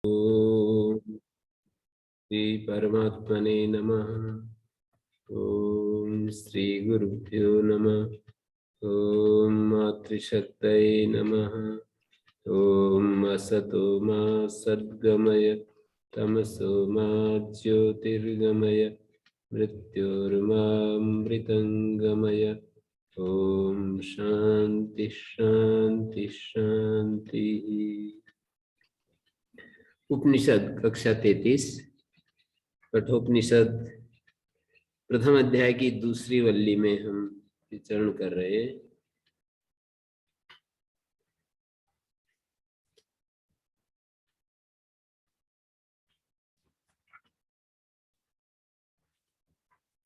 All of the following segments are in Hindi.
ओम श्री परमात्मने नमः। ओम श्री गुरुभ्यो नमः। ओम मातृशक्तये नमः। ओम असतो मा सद्गमय तमसो मा ज्योतिर्गमय मृत्योर्मामृतंगमय। ओम शांति शांति शांति। उपनिषद कक्षा 33 कठोपनिषद प्रथम अध्याय की दूसरी वल्ली में हम विचरण कर रहे हैं।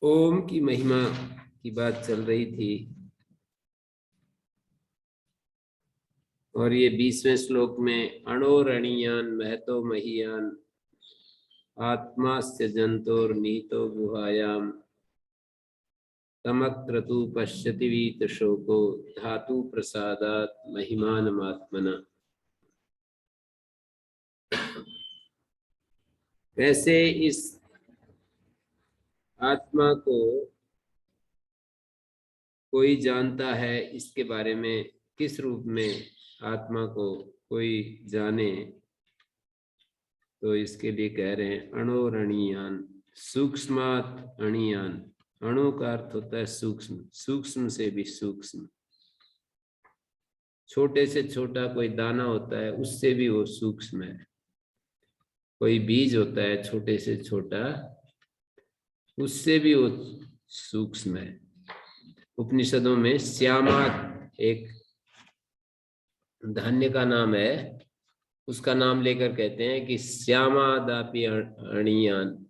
ओम की महिमा की बात चल रही थी और ये 20वें श्लोक में अणोरणीयान महतो महीयान आत्मास्य जंतोर नीतो गुहायाम तमक्रतु पश्यति वीत शोको धातु प्रसादात महिमानमात्मना। कैसे इस आत्मा को कोई जानता है, इसके बारे में किस रूप में आत्मा को कोई जाने, तो इसके लिए कह रहे हैं अणोरणीयान सूक्ष्मात अणीयान। अणु का अर्थ होता है सूक्ष्म, सूक्ष्म से भी सूक्ष्म। छोटे से छोटा कोई दाना होता है उससे भी वो सूक्ष्म है। कोई बीज होता है छोटे से छोटा, उससे भी वो सूक्ष्म है। उपनिषदों में श्यामात एक धान्य का नाम है, उसका नाम लेकर कहते हैं कि श्यामादापि अणीयान,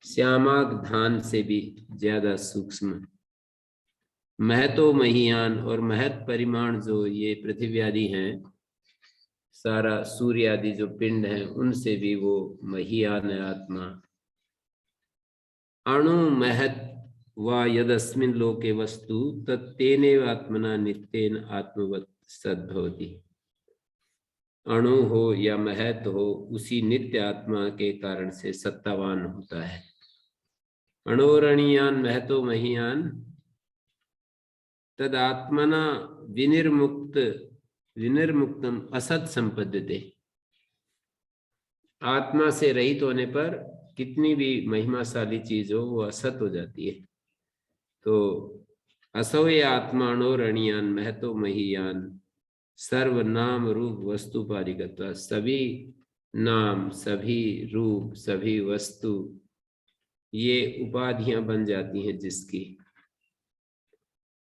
श्यामाक धान से भी ज्यादा सूक्ष्म। महतो महीयान, और महत परिमाण जो ये पृथ्वी आदि हैं, सारा सूर्य आदि जो पिंड हैं, उनसे भी वो महीयान है आत्मा। अणु महत वा यदस्मिन् लोके वस्तु तत्तेनैव आत्मना नित्येन आत्मवत् सद्भवति। अणु हो या महत हो, उसी नित्य आत्मा के कारण से सत्तावान होता है। अणोरणीयान महतो महीयान तदात्मना विनिर्मुक्तम असत संपद्यते। आत्मा से रहित होने पर कितनी भी महिमाशाली चीज हो वो असत हो जाती है। तो असवय आत्माणोरणीयान महतो महीयान सर्व नाम रूप वस्तुपादिकत्व। सभी नाम, सभी रूप, सभी वस्तु ये उपाधियां बन जाती हैं जिसकी।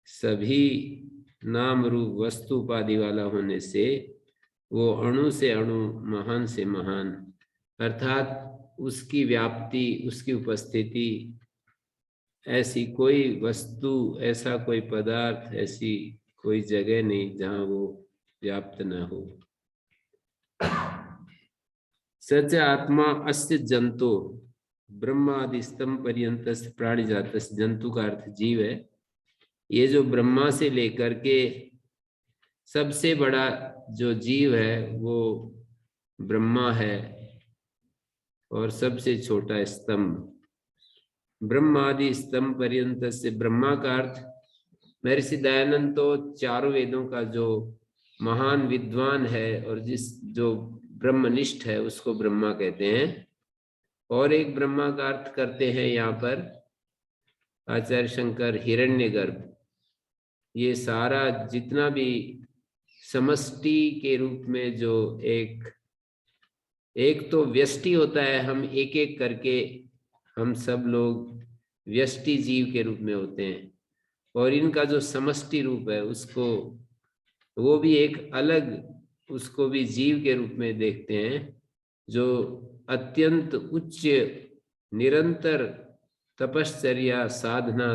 सभी नाम रूप वस्तु उपाधि वाला होने से वो अणु से अणु, महान से महान, अर्थात उसकी व्याप्ति, उसकी उपस्थिति, ऐसी कोई वस्तु, ऐसा कोई पदार्थ, ऐसी कोई जगह नहीं जहां वो व्याप्त न हो। सच आत्मा अस्य जंतु ब्रह्मादि स्तंभ पर्यंत प्राणी जात। जंतु का अर्थ जीव है। ये जो ब्रह्मा से लेकर के सबसे बड़ा जो जीव है वो ब्रह्मा है, और सबसे छोटा स्तंभ ब्रह्मादि स्तंभ पर्यंत से। ब्रह्मा का अर्थ महर्षि दयानंद तो चारों वेदों का जो महान विद्वान है और जिस जो ब्रह्मनिष्ठ है उसको ब्रह्मा कहते हैं। और एक ब्रह्मा का अर्थ करते हैं यहाँ पर आचार्य शंकर हिरण्यगर्भ। ये सारा जितना भी समष्टि के रूप में जो एक तो व्यष्टि होता है, हम एक एक करके हम सब लोग व्यष्टि जीव के रूप में होते हैं, और इनका जो समष्टि रूप है उसको वो भी एक अलग, उसको भी जीव के रूप में देखते हैं, जो अत्यंत उच्च निरंतर तपश्चर्या, साधना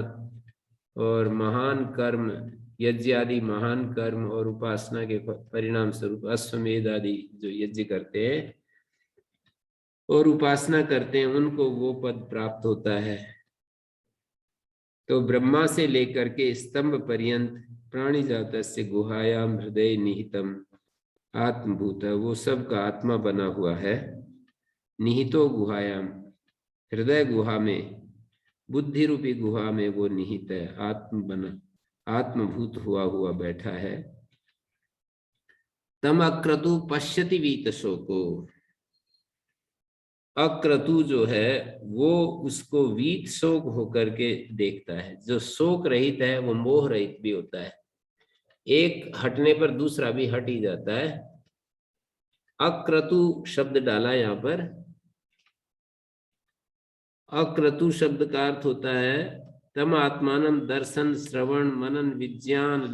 और महान कर्म, यज्ञ आदि महान कर्म और उपासना के परिणाम स्वरूप अश्वमेध आदि जो यज्ञ करते हैं और उपासना करते हैं, उनको वो पद प्राप्त होता है। तो ब्रह्मा से लेकर के स्तंभ पर्यंत प्राणी जातस्य गुहायाम हृदय निहितम आत्मभूत है, वो सब का आत्मा बना हुआ है। निहितो गुहायाम, हृदय गुहा में, बुद्धि रूपी गुहा में वो निहित है, आत्मभूत हुआ बैठा है। तम अक्रतु पश्यति वीत शोको, अक्रतु जो है वो उसको वीत शोक होकर के देखता है। जो शोक रहित है वो मोह रहित भी होता है, एक हटने पर दूसरा भी हट ही जाता है। अक्रतु शब्द डाला यहाँ पर। अक्रतु शब्द का अर्थ होता है तम आत्मानम दर्शन श्रवण मनन विज्ञान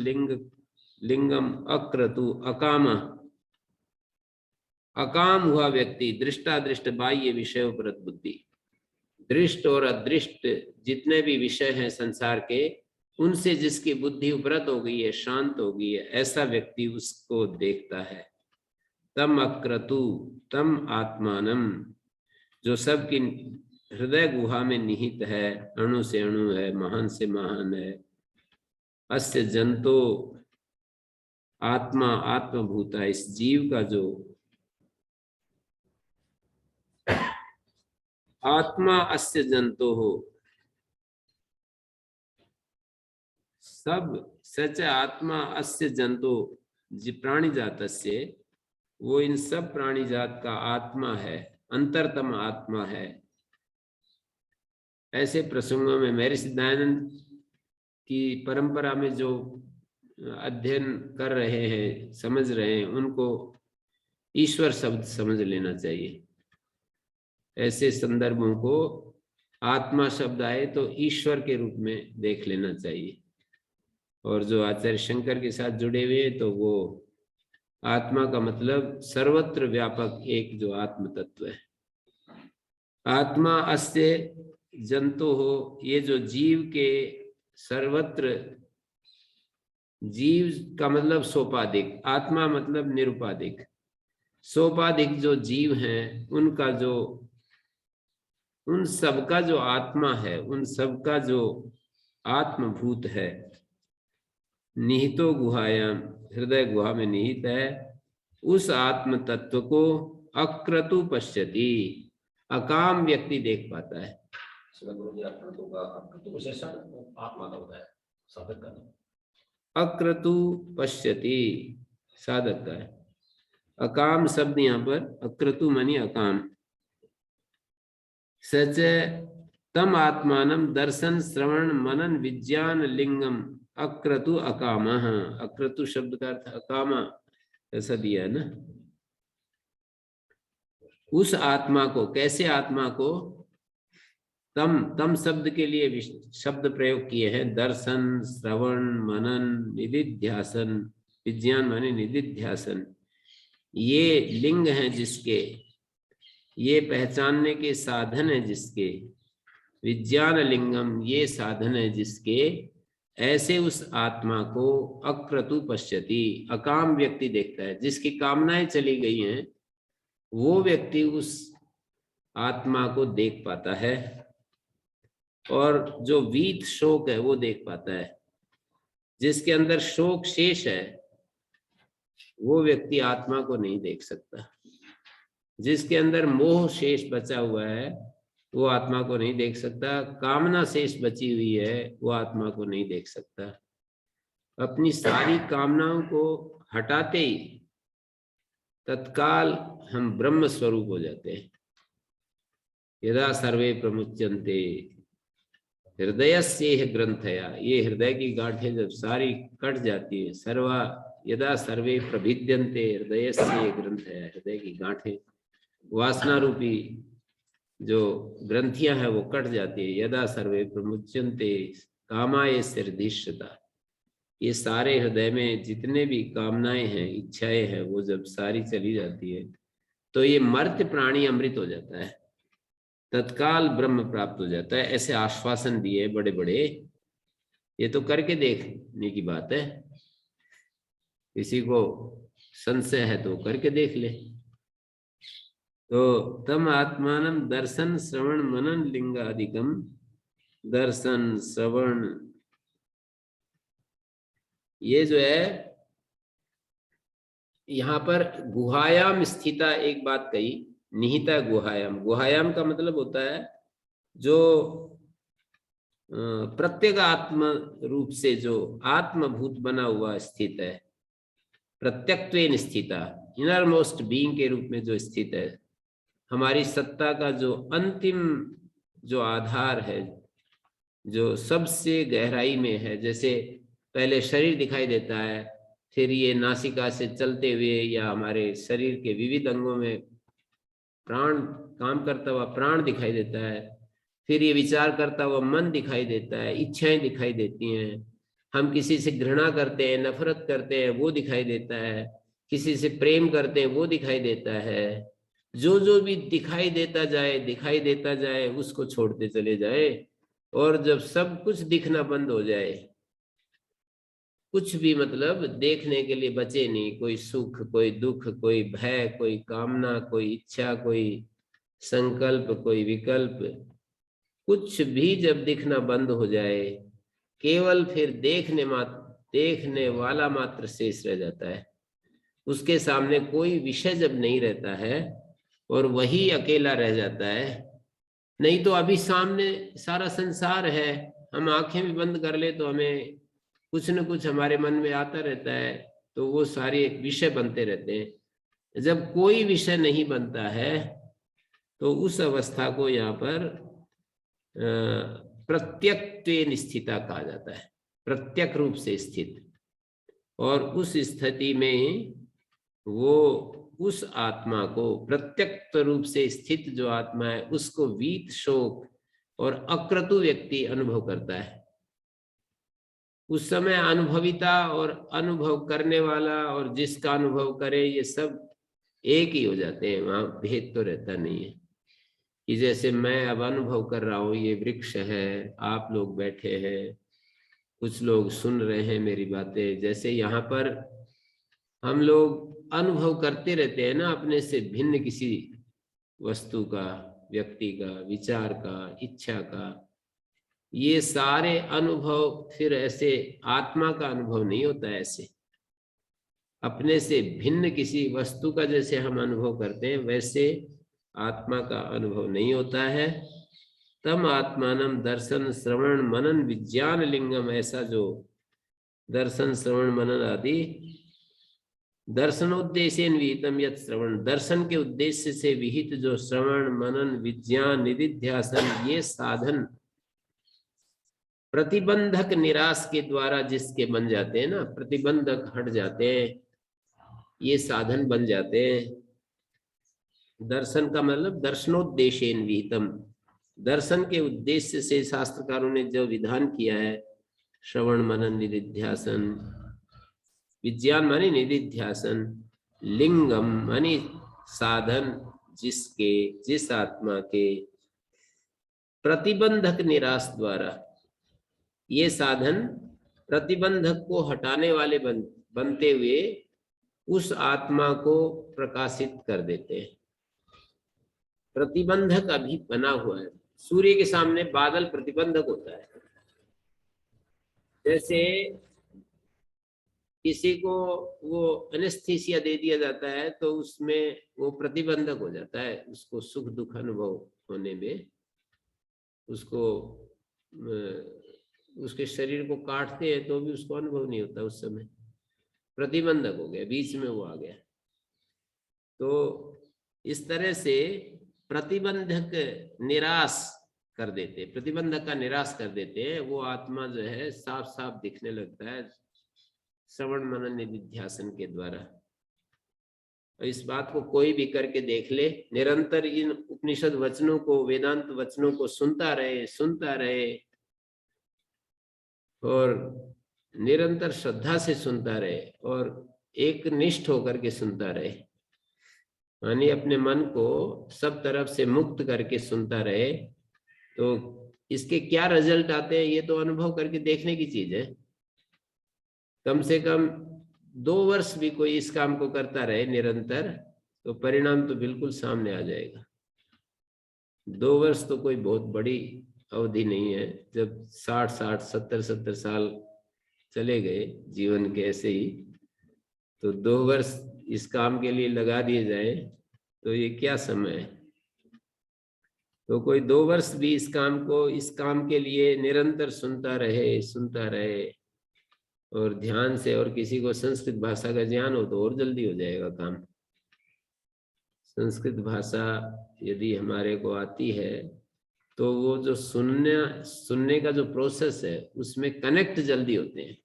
लिंगम अक्रतु अकाम। अकाम हुआ व्यक्ति, दृष्टादृष्ट बाह्य विषयों पर बुद्धि, दृष्ट और अदृष्ट जितने भी विषय हैं संसार के, उनसे जिसकी बुद्धि उपरत हो गई है, शांत हो गई है, ऐसा व्यक्ति उसको देखता है। तम अक्रतु, तम आत्मानम, जो सबकी हृदय गुहा में निहित है, अणु से अणु है, महान से महान है। अस्य जंतो, आत्मा आत्मभूता, इस जीव का जो आत्मा, अस्य जंतो हो, सब सच आत्मा अस्य जंतो प्राणी जातस्य, वो इन सब प्राणी जात का आत्मा है, अंतरतम आत्मा है। ऐसे प्रसंगों में महर्षि दयानंद की परंपरा में जो अध्ययन कर रहे हैं, समझ रहे हैं, उनको ईश्वर शब्द समझ लेना चाहिए। ऐसे संदर्भों को आत्मा शब्द आए तो ईश्वर के रूप में देख लेना चाहिए। और जो आचार्य शंकर के साथ जुड़े हुए तो वो आत्मा का मतलब सर्वत्र व्यापक एक जो आत्म तत्व है। आत्मा अस्य जंतु हो, ये जो जीव के सर्वत्र, जीव का मतलब सोपाधिक, आत्मा मतलब निरुपाधिक। सोपाधिक जो जीव हैं उनका जो, उन सबका जो आत्मा है, उन सबका जो आत्मभूत है, निहितो गुहायाम, हृदय गुहा में निहित है, उस आत्म तत्व को अक्रतु पश्यति, अकाम व्यक्ति देख पाता है। अक्रतु पश्यति साधक का है। अकाम शब्द यहाँ पर, अक्रतु मानी अकाम। सच तम आत्मानम दर्शन श्रवण मनन विज्ञान लिंगम अक्रतु अकाम। अक्रतु शब्द का अर्थ अकामा ऐसा दिया है ना। उस आत्मा को, कैसे आत्मा को, तम शब्द के लिए शब्द प्रयोग किए हैं, दर्शन श्रवण मनन निधिध्यासन, विज्ञान माने निधिध्यासन, ये लिंग हैं जिसके, ये पहचानने के साधन है जिसके, विज्ञान लिंगम ये साधन है जिसके, ऐसे उस आत्मा को अक्रतु पश्यति, अकाम व्यक्ति देखता है। जिसकी कामनाएं चली गई हैं वो व्यक्ति उस आत्मा को देख पाता है, और जो वीत शोक है वो देख पाता है। जिसके अंदर शोक शेष है वो व्यक्ति आत्मा को नहीं देख सकता। जिसके अंदर मोह शेष बचा हुआ है वो आत्मा को नहीं देख सकता। कामना शेष बची हुई है वो आत्मा को नहीं देख सकता। अपनी सारी कामनाओं को हटाते ही तत्काल हम ब्रह्म स्वरूप हो जाते हैं। यदा सर्वे प्रमुच्यन्ते हृदयस्येह ग्रंथया, ये हृदय की गांठें जब सारी कट जाती है, सर्वा यदा सर्वे प्रभिद्यन्ते हृदयस्येह ग्रंथया, हृदय की गांठें, वासना रूपी जो ग्रंथियां हैं वो कट जाती है। यदा सर्वे प्रमुच्यन्ते कामाय सिरधिष्यता, ये सारे हृदय में जितने भी कामनाएं हैं, इच्छाएं हैं, वो जब सारी चली जाती है तो ये मर्त्य प्राणी अमृत हो जाता है, तत्काल ब्रह्म प्राप्त हो जाता है। ऐसे आश्वासन दिए बड़े बड़े, ये तो करके देखने की बात है। किसी को संशय है तो करके देख ले। तो तम आत्मानम दर्शन श्रवण मनन लिंगादिकम, दर्शन श्रवण, ये जो है यहाँ पर गुहायाम स्थिता एक बात कही, निहिता गुहायाम। गुहायाम का मतलब होता है जो प्रत्येक आत्म रूप से जो आत्मभूत बना हुआ स्थित है, प्रत्यक्त्वेन स्थिता, इनर मोस्ट बीइंग के रूप में जो स्थित है, हमारी सत्ता का जो अंतिम जो आधार है, जो सबसे गहराई में है। जैसे पहले शरीर दिखाई देता है, फिर ये नासिका से चलते हुए या हमारे शरीर के विविध अंगों में प्राण काम करता हुआ प्राण दिखाई देता है, फिर ये विचार करता हुआ मन दिखाई देता है, इच्छाएं दिखाई देती हैं, हम किसी से घृणा करते हैं, नफरत करते हैं, वो दिखाई देता है, किसी से प्रेम करते हैं, वो दिखाई देता है। जो जो भी दिखाई देता जाए उसको छोड़ते चले जाए, और जब सब कुछ दिखना बंद हो जाए, कुछ भी मतलब देखने के लिए बचे नहीं, कोई सुख, कोई दुख, कोई भय, कोई कामना, कोई इच्छा, कोई संकल्प, कोई विकल्प, कुछ भी जब दिखना बंद हो जाए, केवल फिर देखने वाला मात्र शेष रह जाता है। उसके सामने कोई विषय जब नहीं रहता है और वही अकेला रह जाता है। नहीं तो अभी सामने सारा संसार है, हम आंखें भी बंद कर ले तो हमें कुछ न कुछ हमारे मन में आता रहता है, तो वो सारे विषय बनते रहते हैं। जब कोई विषय नहीं बनता है तो उस अवस्था को यहाँ पर प्रत्यक्त्वेन स्थिता कहा जाता है, प्रत्यक्ष रूप से स्थित। और उस स्थिति में वो उस आत्मा को, प्रत्यक्ष रूप से स्थित जो आत्मा है, उसको वीत शोक और अक्रतु व्यक्ति अनुभव करता है। उस समय अनुभविता और अनुभव करने वाला और जिसका अनुभव करे, ये सब एक ही हो जाते हैं, वहां भेद तो रहता नहीं है। कि जैसे मैं अब अनुभव कर रहा हूँ, ये वृक्ष है, आप लोग बैठे हैं, कुछ लोग सुन रहे हैं मेरी बातें, जैसे यहाँ पर हम लोग अनुभव करते रहते हैं ना अपने से भिन्न किसी वस्तु का, व्यक्ति का, विचार का, इच्छा का। ये सारे अनुभव फिर ऐसे आत्मा का अनुभव नहीं होता है। ऐसे अपने से भिन्न किसी वस्तु का जैसे हम अनुभव करते हैं, वैसे आत्मा का अनुभव नहीं होता है। तम आत्मानम दर्शन श्रवण मनन विज्ञान लिंगम, ऐसा जो दर्शन श्रवण मनन आदि दर्शनोद्देश्य विहितम यत् श्रवण, दर्शन के उद्देश्य से विहित जो श्रवण मनन विज्ञान निधिध्यासन, ये साधन प्रतिबंधक निराश के द्वारा जिसके बन जाते हैं ना, प्रतिबंधक हट जाते हैं, ये साधन बन जाते हैं। दर्शन का मतलब दर्शनोद्देश्य विहितम, दर्शन के उद्देश्य से शास्त्रकारों ने जो विधान किया है, श्रवण मनन निधिध्यासन, विज्ञान माने निधिध्यासन, लिंगम माने साधन, जिसके, जिस आत्मा के प्रतिबंधक निराश द्वारा, ये साधन प्रतिबंधक को हटाने वाले बनते हुए उस आत्मा को प्रकाशित कर देते हैं। प्रतिबंधक अभी बना हुआ है, सूर्य के सामने बादल प्रतिबंधक होता है। जैसे किसी को वो एनेस्थीसिया दे दिया जाता है तो उसमें वो प्रतिबंधक हो जाता है, उसको सुख दुख अनुभव होने में, उसको उसके शरीर को काटते हैं तो भी उसको अनुभव नहीं होता, उस समय प्रतिबंधक हो गया, बीच में वो आ गया। तो इस तरह से प्रतिबंधक निराश कर देते, प्रतिबंधक का निराश कर देते हैं, वो आत्मा जो है साफ साफ दिखने लगता है श्रवण मनन निधिध्यासन के द्वारा। और इस बात को कोई भी करके देख ले, निरंतर इन उपनिषद वचनों को, वेदांत वचनों को सुनता रहे और निरंतर श्रद्धा से सुनता रहे और एक निष्ठ होकर के सुनता रहे, यानी अपने मन को सब तरफ से मुक्त करके सुनता रहे, तो इसके क्या रिजल्ट आते हैं ये तो अनुभव करके देखने की चीज है। कम से कम 2 वर्ष भी कोई इस काम को करता रहे निरंतर, तो परिणाम तो बिल्कुल सामने आ जाएगा। 2 वर्ष तो कोई बहुत बड़ी अवधि नहीं है। जब 60 70 साल चले गए जीवन के ऐसे ही, तो 2 वर्ष इस काम के लिए लगा दिए जाए तो ये क्या समय है। तो कोई 2 वर्ष भी इस काम के लिए निरंतर सुनता रहे और ध्यान से, और किसी को संस्कृत भाषा का ज्ञान हो तो और जल्दी हो जाएगा काम। संस्कृत भाषा यदि हमारे को आती है तो वो जो सुनने का जो प्रोसेस है उसमें कनेक्ट जल्दी होते हैं।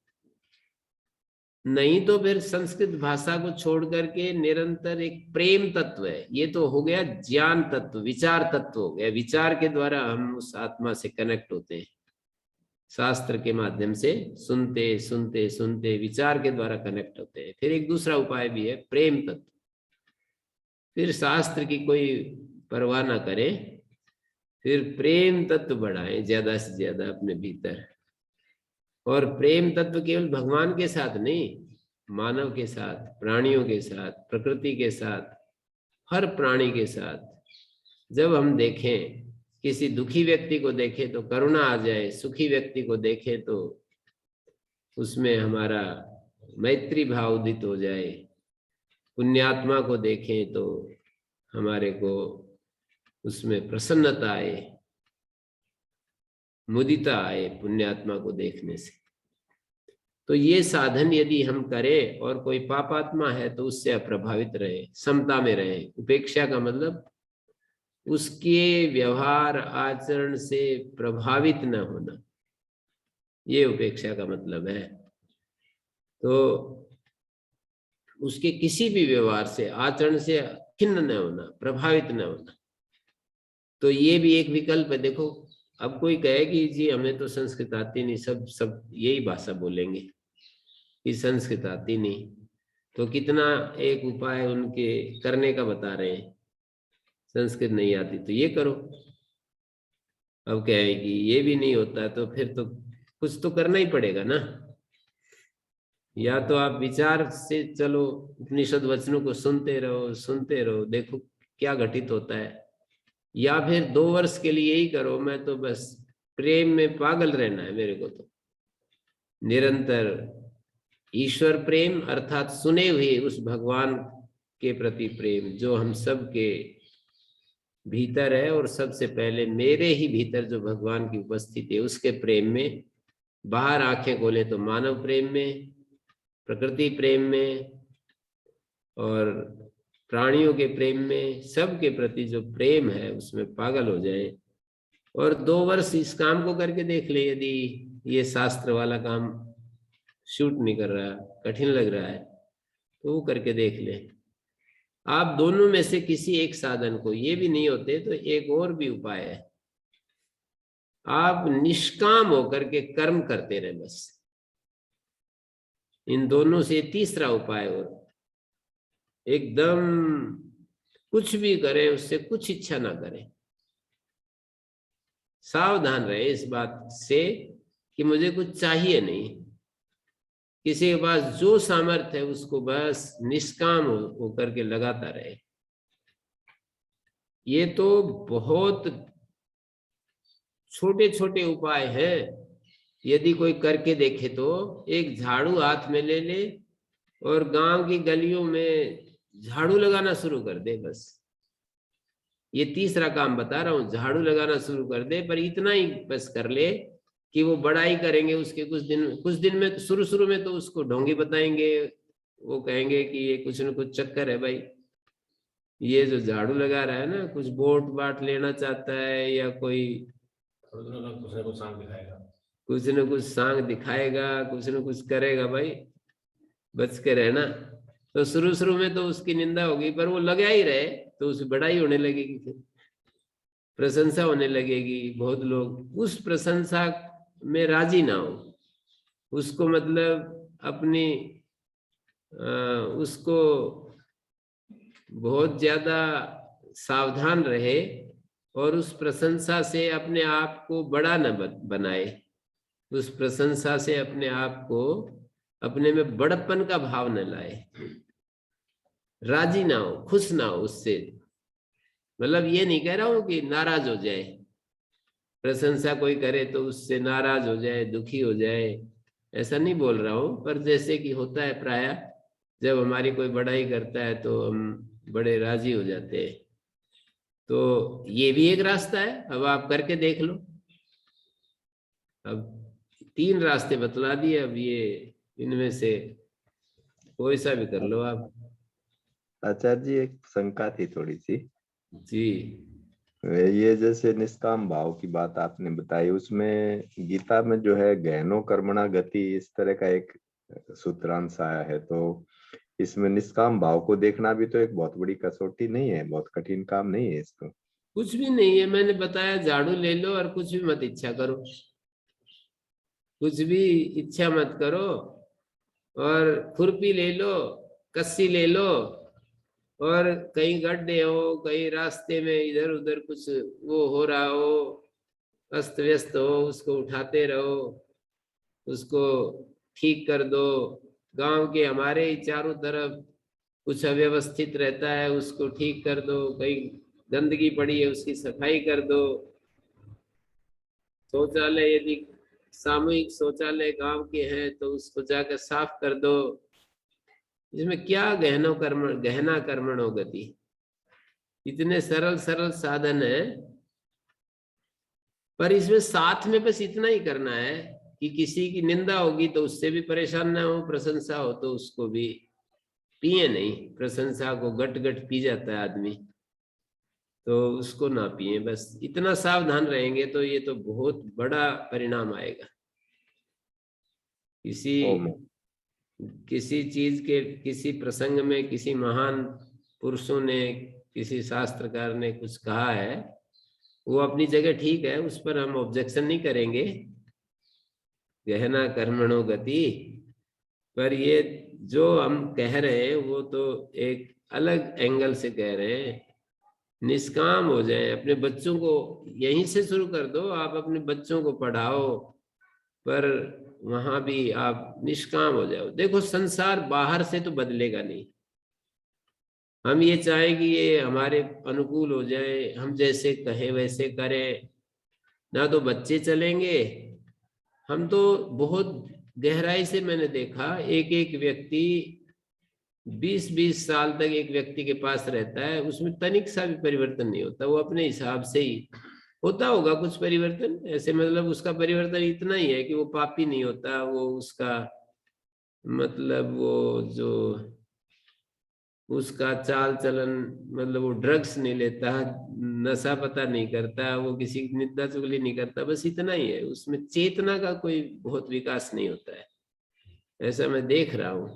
नहीं तो फिर संस्कृत भाषा को छोड़ करके निरंतर एक प्रेम तत्व है, ये तो हो गया ज्ञान तत्व, विचार तत्व हो गया। विचार के द्वारा हम उस आत्मा से कनेक्ट होते हैं, शास्त्र के माध्यम से सुनते सुनते सुनते विचार के द्वारा कनेक्ट होते हैं। फिर एक दूसरा उपाय भी है प्रेम तत्व। फिर शास्त्र की कोई परवाह ना करें, फिर प्रेम तत्व बढ़ाएं ज्यादा से ज्यादा अपने भीतर। और प्रेम तत्व केवल भगवान के साथ नहीं, मानव के साथ, प्राणियों के साथ, प्रकृति के साथ, हर प्राणी के साथ। जब हम देखें, किसी दुखी व्यक्ति को देखें तो करुणा आ जाए, सुखी व्यक्ति को देखें तो उसमें हमारा मैत्री भाव उदित हो जाए, पुण्यात्मा को देखें तो हमारे को उसमें प्रसन्नता आए, मुदिता आए पुण्यात्मा को देखने से। तो ये साधन यदि हम करें, और कोई पापात्मा है तो उससे अप्रभावित रहे, समता में रहे। उपेक्षा का मतलब उसके व्यवहार आचरण से प्रभावित न होना, ये उपेक्षा का मतलब है। तो उसके किसी भी व्यवहार से, आचरण से खिन्न न होना, प्रभावित न होना। तो ये भी एक विकल्प है। देखो, अब कोई कहे कि जी हमें तो संस्कृत आती नहीं, सब यही भाषा बोलेंगे कि संस्कृत आती नहीं, तो कितना एक उपाय उनके करने का बता रहे हैं। संस्कृत नहीं आती तो ये करो। अब कहे कि ये भी नहीं होता तो फिर तो कुछ तो करना ही पड़ेगा ना। या तो आप विचार से चलो, उपनिषद वचनों को सुनते रहो, देखो क्या घटित होता है। या फिर 2 वर्ष के लिए यही करो, मैं तो बस प्रेम में पागल रहना है मेरे को, तो निरंतर ईश्वर प्रेम अर्थात सुने हुए उस भगवान के प्रति प्रेम जो हम सब के भीतर है, और सबसे पहले मेरे ही भीतर जो भगवान की उपस्थिति है उसके प्रेम में। बाहर आंखें खोले तो मानव प्रेम में, प्रकृति प्रेम में, और प्राणियों के प्रेम में, सबके प्रति जो प्रेम है उसमें पागल हो जाए। और 2 वर्ष इस काम को करके देख ले, यदि ये शास्त्र वाला काम शूट नहीं कर रहा, कठिन लग रहा है, तो वो करके देख ले। आप दोनों में से किसी एक साधन को, ये भी नहीं होते तो एक और भी उपाय है, आप निष्काम होकर के कर्म करते रहे बस। इन दोनों से तीसरा उपाय, और एकदम कुछ भी करे उससे कुछ इच्छा ना करे। सावधान रहे इस बात से कि मुझे कुछ चाहिए नहीं। किसी के पास जो सामर्थ्य है उसको बस निष्काम होकर के लगाता रहे। ये तो बहुत छोटे छोटे उपाय हैं। यदि कोई करके देखे तो एक झाड़ू हाथ में ले ले और गांव की गलियों में झाड़ू लगाना शुरू कर दे बस। ये तीसरा काम बता रहा हूँ, झाड़ू लगाना शुरू कर दे, पर इतना ही बस कर ले कि वो बड़ाई करेंगे उसके कुछ दिन में। शुरू में तो उसको ढोंगी बताएंगे, वो कहेंगे कि ये कुछ न कुछ चक्कर है भाई, ये जो झाड़ू लगा रहा है ना, कुछ वोट बाट लेना चाहता है, या कोई कुछ न कुछ सांग दिखाएगा, कुछ न कुछ करेगा भाई, बच के रहना। तो शुरू में तो उसकी निंदा होगी, पर वो लगा ही रहे तो उसकी बड़ाई होने लगेगी, फिर प्रशंसा होने लगेगी। बहुत लोग उस प्रशंसा में राजी ना हो, उसको मतलब अपनी उसको बहुत ज्यादा सावधान रहे, और उस प्रशंसा से अपने आप को बड़ा न बनाए। उस प्रशंसा से अपने आप को, अपने में बड़प्पन का भाव न लाए, राजी ना हो, खुश ना हो उससे। मतलब ये नहीं कह रहा हूं कि नाराज हो जाए, प्रशंसा कोई करे तो उससे नाराज हो जाए, दुखी हो जाए, ऐसा नहीं बोल रहा हूं। पर जैसे कि होता है प्रायः जब हमारी कोई बड़ाई करता है तो हम बड़े राजी हो जाते हैं। तो ये भी एक रास्ता है, अब आप करके देख लो। अब 3 रास्ते बतला दिए, अब ये इनमें से कोई सा भी कर लो आप। आचार्य जी, एक शंका थी थोड़ी सी। जी। ये जैसे निष्काम भाव की बात आपने बताई, उसमें गीता में जो है गहनो कर्मणा गति, इस तरह का एक सूत्रांश आया है, तो इसमें निष्काम भाव को देखना भी तो एक बहुत बड़ी कसौटी नहीं है, बहुत कठिन काम नहीं है इसको। कुछ भी नहीं है, मैंने बताया झाड़ू ले लो और कुछ भी मत इच्छा करो, कुछ भी इच्छा मत करो। और खुरपी ले लो, कस्सी ले लो, और कहीं गड्ढे हो, कहीं रास्ते में इधर उधर कुछ वो हो रहा हो, अस्त व्यस्त हो, उसको उठाते रहो, उसको ठीक कर दो। गांव के हमारे ही चारों तरफ कुछ अव्यवस्थित रहता है, उसको ठीक कर दो। कहीं गंदगी पड़ी है, उसकी सफाई कर दो। शौचालय यदि सामूहिक शौचालय गांव के हैं तो उसको जाकर साफ कर दो। इसमें क्या गहना कर्मणो गति, इतने सरल सरल साधन है। पर इसमें साथ में बस इतना ही करना है कि किसी की निंदा होगी तो उससे भी परेशान ना हो, प्रशंसा हो तो उसको भी पिए नहीं। प्रशंसा को गट गट पी जाता है आदमी, तो उसको ना पिए। बस इतना सावधान रहेंगे तो ये तो बहुत बड़ा परिणाम आएगा। किसी ओम। किसी चीज के, किसी प्रसंग में किसी महान पुरुषों ने, किसी शास्त्रकार ने कुछ कहा है, वो अपनी जगह ठीक है, उस पर हम ऑब्जेक्शन नहीं करेंगे, गहना कर्मणो गति। पर ये जो हम कह रहे हैं वो तो एक अलग एंगल से कह रहे हैं। निष्काम हो जाए, अपने बच्चों को यहीं से शुरू कर दो। आप अपने बच्चों को पढ़ाओ, पर वहां भी आप निष्काम हो जाओ। देखो, संसार बाहर से तो बदलेगा नहीं। हम ये चाहें कि ये हमारे अनुकूल हो जाए, हम जैसे कहें वैसे करें, ना तो बच्चे चलेंगे। हम तो बहुत गहराई से मैंने देखा, एक एक व्यक्ति 20-20 साल तक एक व्यक्ति के पास रहता है, उसमें तनिक सा भी परिवर्तन नहीं होता। वो अपने हिसाब से ही होता होगा कुछ परिवर्तन, ऐसे मतलब उसका परिवर्तन इतना ही है कि वो पापी नहीं होता, वो उसका मतलब वो जो उसका चाल चलन, मतलब वो ड्रग्स नहीं लेता, नशा पता नहीं करता, वो किसी की निंदा चुगली नहीं करता, बस इतना ही है। उसमें चेतना का कोई बहुत विकास नहीं होता है, ऐसा मैं देख रहा हूं।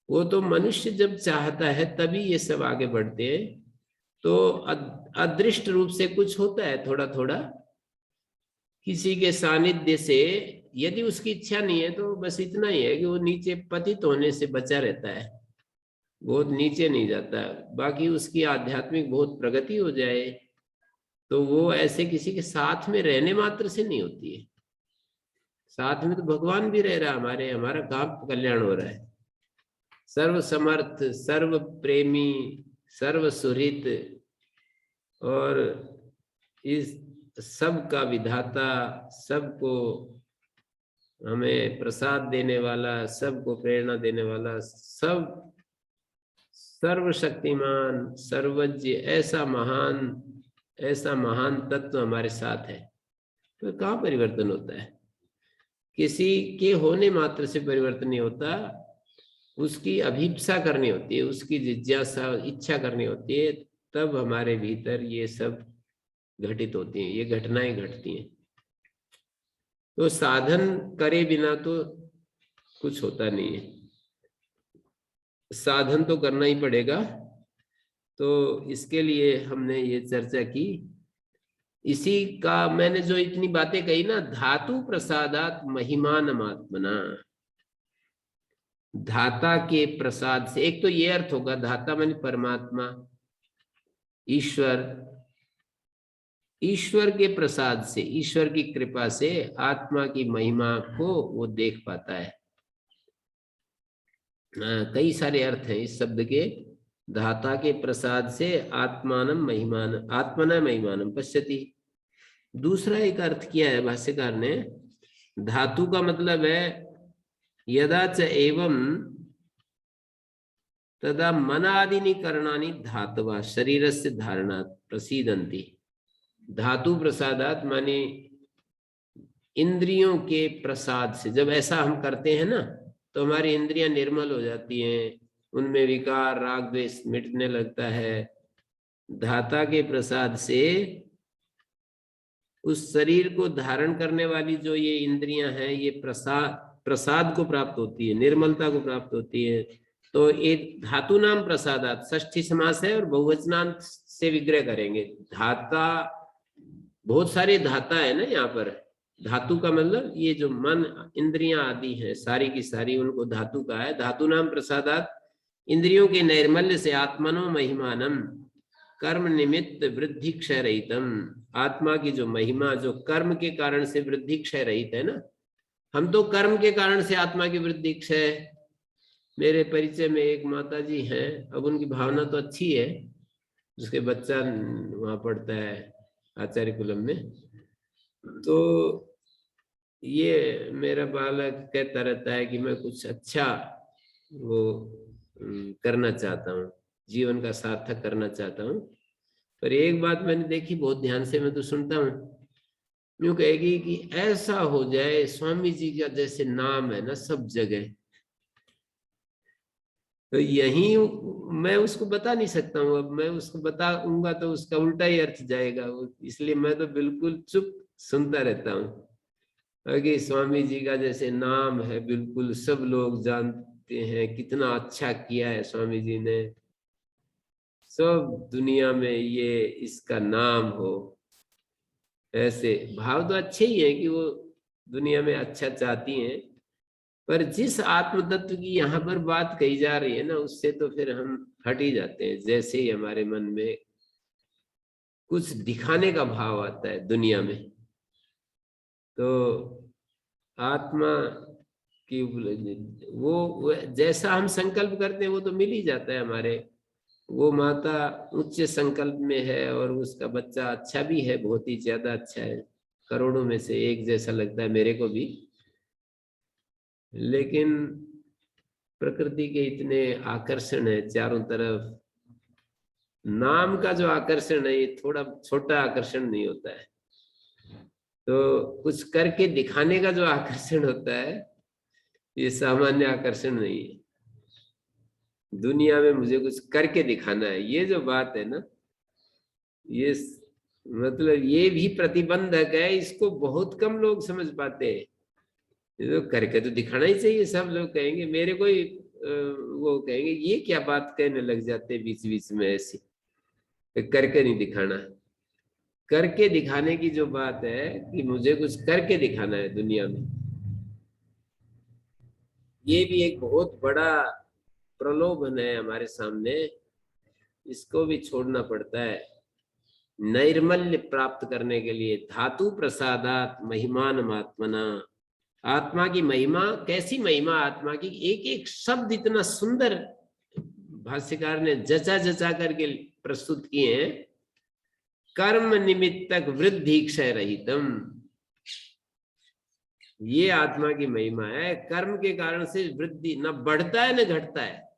वो तो मनुष्य जब चाहता है तभी ये सब आगे बढ़ते हैं। तो अदृष्ट रूप से कुछ होता है थोड़ा थोड़ा, किसी के सानिध्य से। यदि उसकी इच्छा नहीं है तो बस इतना ही है कि वो नीचे पतित होने से बचा रहता है, बहुत नीचे नहीं जाता। बाकी उसकी आध्यात्मिक बहुत प्रगति हो जाए तो वो ऐसे किसी के साथ में रहने मात्र से नहीं होती है। साथ में तो भगवान भी रह रहा है हमारे, हमारा काम कल्याण हो रहा है। सर्व समर्थ, सर्व प्रेमी, सर्व सुहृत, और इस सब का विधाता, सबको हमें प्रसाद देने वाला, सबको प्रेरणा देने वाला, सब सर्वशक्तिमान, सर्वज्ञ, ऐसा महान तत्व हमारे साथ है। तो कहाँ परिवर्तन होता है? किसी के होने मात्र से परिवर्तन नहीं होता, उसकी अभिप्सा करनी होती है, उसकी जिज्ञासा, इच्छा करनी होती है, तब हमारे भीतर ये सब घटित होती हैं, ये घटनाएं घटती हैं। तो साधन करे बिना तो कुछ होता नहीं है, साधन तो करना ही पड़ेगा। तो इसके लिए हमने ये चर्चा की। इसी का मैंने जो इतनी बातें कही ना, धातु प्रसादात महिमानमात्मना, धाता के प्रसाद से, एक तो ये अर्थ होगा, धाता माने परमात्मा, ईश्वर। ईश्वर के प्रसाद से, ईश्वर की कृपा से आत्मा की महिमा को वो देख पाता है। कई सारे अर्थ हैं इस शब्द के। धाता के प्रसाद से आत्मानम महिमान, आत्मना महिमानम पश्यति। दूसरा एक अर्थ किया है भाष्यकार ने, धातु का मतलब है यदा च एवं तदा मनादीनि करणानि धातवा शरीरस्य धारणात् प्रसीदन्ति। धातु प्रसादात माने इंद्रियों के प्रसाद से, जब ऐसा हम करते हैं ना तो हमारी इंद्रियां निर्मल हो जाती हैं, उनमें विकार राग द्वेष मिटने लगता है। धाता के प्रसाद से उस शरीर को धारण करने वाली जो ये इंद्रियां हैं ये प्रसाद को प्राप्त होती है, निर्मलता को प्राप्त होती है। तो एक धातु नाम प्रसादात षष्ठी समास है और बहुवचनांत से विग्रह करेंगे। धाता, बहुत सारे धाता है ना यहाँ पर। धातु का मतलब ये जो मन इंद्रियां आदि हैं सारी की सारी, उनको धातु का है। धातु नाम प्रसादात इंद्रियों के नैर्मल्य से आत्मनो महिमानम कर्म निमित्त वृद्धि क्षय रहितम। आत्मा की जो महिमा जो कर्म के कारण से वृद्धि क्षय रहित है ना, हम तो कर्म के कारण से आत्मा की वृद्धि क्षय। मेरे परिचय में एक माता जी हैं, अब उनकी भावना तो अच्छी है, उसके बच्चा वहां पढ़ता है आचार्य कुलम में, तो ये मेरा बालक कहता रहता है कि मैं कुछ अच्छा वो करना चाहता हूँ, जीवन का सार्थक करना चाहता हूँ। पर एक बात मैंने देखी बहुत ध्यान से, मैं तो सुनता हूँ, यूं कहेगी कि ऐसा हो जाए स्वामी जी का जैसे नाम है ना सब जगह। तो यही मैं उसको बता नहीं सकता हूँ, अब मैं उसको बताऊंगा तो उसका उल्टा ही अर्थ जाएगा, इसलिए मैं तो बिल्कुल चुप सुनता रहता हूँ। कि स्वामी जी का जैसे नाम है, बिल्कुल सब लोग जानते हैं कितना अच्छा किया है स्वामी जी ने, सब दुनिया में ये इसका नाम हो। ऐसे भाव तो अच्छे ही है कि वो दुनिया में अच्छा चाहती हैं, पर जिस आत्म तत्व की यहाँ पर बात कही जा रही है ना, उससे तो फिर हम हट ही जाते हैं। जैसे ही हमारे मन में कुछ दिखाने का भाव आता है दुनिया में, तो आत्मा की वो जैसा हम संकल्प करते हैं वो तो मिल ही जाता है हमारे। वो माता उच्च संकल्प में है और उसका बच्चा अच्छा भी है, बहुत ही ज्यादा अच्छा है, करोड़ों में से एक जैसा लगता है मेरे को भी। लेकिन प्रकृति के इतने आकर्षण है चारों तरफ, नाम का जो आकर्षण है ये थोड़ा छोटा आकर्षण नहीं होता है, तो कुछ करके दिखाने का जो आकर्षण होता है ये सामान्य आकर्षण नहीं है। दुनिया में मुझे कुछ करके दिखाना है, ये जो बात है ना, ये मतलब ये भी प्रतिबंधक है, इसको बहुत कम लोग समझ पाते हैं। तो करके तो दिखाना ही चाहिए, सब लोग कहेंगे, मेरे को ही वो कहेंगे ये क्या बात कहने लग जाते बीच बीच में ऐसी, करके नहीं दिखाना। करके दिखाने की जो बात है कि मुझे कुछ करके दिखाना है दुनिया में, ये भी एक बहुत बड़ा प्रलोभन है हमारे सामने, इसको भी छोड़ना पड़ता है नैर्मल्य प्राप्त करने के लिए। धातु प्रसादात महिमान आत्मना, आत्मा की महिमा, कैसी महिमा आत्मा की, एक एक शब्द इतना सुंदर भाष्यकार ने जचा जचा करके प्रस्तुत किए हैं। कर्म निमित्तक वृद्धि क्षय रहितम, ये आत्मा की महिमा है। कर्म के कारण से वृद्धि न बढ़ता है न घटता है।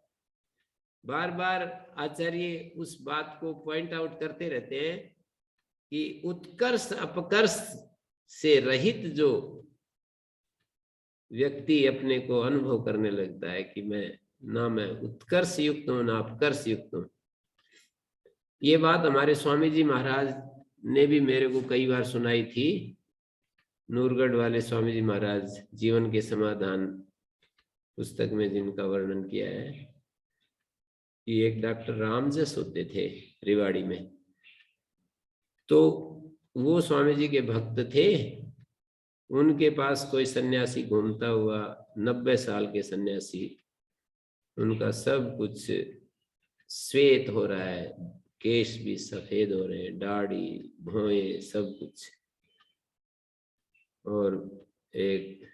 बार बार आचार्य उस बात को पॉइंट आउट करते रहते हैं कि उत्कर्ष अपकर्ष से रहित जो व्यक्ति अपने को अनुभव करने लगता है कि मैं उत्कर्ष युक्त हूं ना अपकर्ष युक्त हूं। ये बात हमारे स्वामी जी महाराज ने भी मेरे को कई बार सुनाई थी। नूरगढ़ वाले स्वामी जी महाराज जीवन के समाधान पुस्तक में जिनका वर्णन किया है कि एक डॉक्टर रामजस होते थे रेवाड़ी में, तो वो स्वामी जी के भक्त थे। उनके पास कोई सन्यासी घूमता हुआ, 90 साल के सन्यासी, उनका सब कुछ श्वेत हो रहा है, केश भी सफेद हो रहे हैं, दाढ़ी भौएं सब कुछ। और एक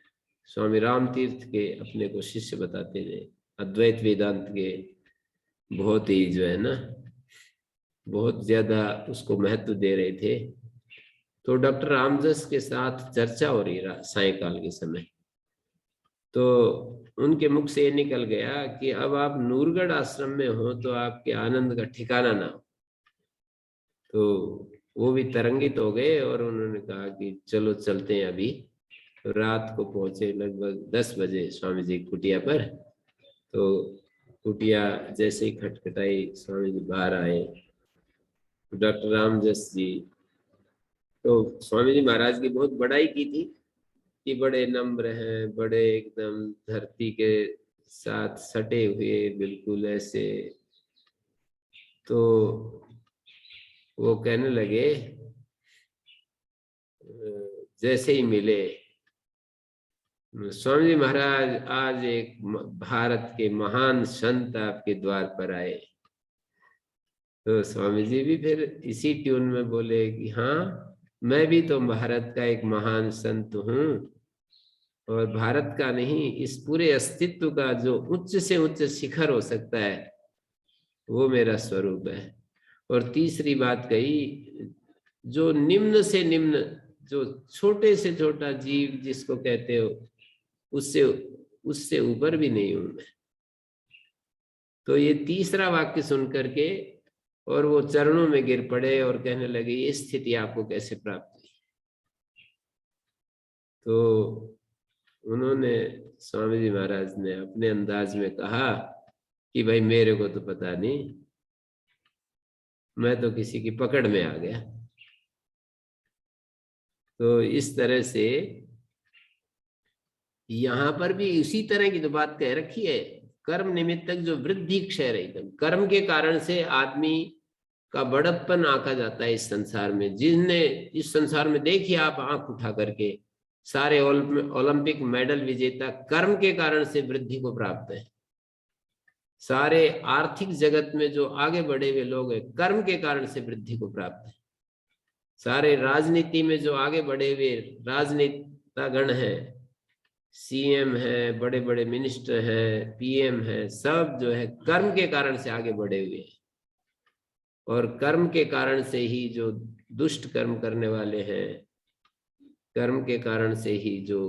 स्वामी राम तीर्थ के अपने को शिष्य बताते थे, अद्वैत वेदांत के बहुत ही जो है ना बहुत ज्यादा उसको महत्व दे रहे थे। तो डॉक्टर रामजस के साथ चर्चा हो रही सायंकाल के समय, तो उनके मुख से ये निकल गया कि अब आप नूरगढ़ आश्रम में हो तो आपके आनंद का ठिकाना ना हो। तो वो भी तरंगित हो गए और उन्होंने कहा कि चलो चलते हैं अभी। तो रात को पहुंचे लगभग 10 बजे स्वामी जी की कुटिया पर। तो कुटिया जैसे ही खटखटाई, स्वामी जी बाहर आए। डॉक्टर रामजस जी, तो स्वामी जी महाराज की बहुत बड़ाई की थी कि बड़े नम्र हैं, बड़े एकदम धरती के साथ सटे हुए, बिल्कुल ऐसे। तो वो कहने लगे जैसे ही मिले, स्वामी जी महाराज आज एक भारत के महान संत आपके द्वार पर आए। तो स्वामी जी भी फिर इसी ट्यून में बोले कि हाँ, मैं भी तो भारत का एक महान संत हूँ, और भारत का नहीं, इस पूरे अस्तित्व का जो उच्च से उच्च शिखर हो सकता है वो मेरा स्वरूप है। और तीसरी बात कही, जो निम्न से निम्न, जो छोटे से छोटा जीव जिसको कहते हो, उससे उससे ऊपर भी नहीं हूं मैं। तो ये तीसरा वाक्य सुन करके और वो चरणों में गिर पड़े और कहने लगे ये स्थिति आपको कैसे प्राप्त हुई। तो उन्होंने, स्वामी जी महाराज ने अपने अंदाज में कहा कि भाई मेरे को तो पता नहीं, मैं तो किसी की पकड़ में आ गया। तो इस तरह से यहां पर भी इसी तरह की तो बात कह रखी है। कर्म निमित्तक जो वृद्धि क्षय रही, कर्म के कारण से आदमी का बड़प्पन आंका जाता है इस संसार में। जिसने इस संसार में, देखिए आप आंख उठा करके, सारे ओलंपिक मेडल विजेता कर्म के कारण से वृद्धि को प्राप्त है। सारे आर्थिक जगत में जो आगे बढ़े हुए लोग हैं, कर्म के कारण से वृद्धि को प्राप्त है। सारे राजनीति में जो आगे बढ़े हुए राजनेतागण हैं, सीएम है, बड़े बड़े मिनिस्टर है, पीएम है, सब जो है कर्म के कारण से आगे बढ़े हुए हैं। और कर्म के कारण से ही जो दुष्ट कर्म करने वाले हैं, कर्म के कारण से ही जो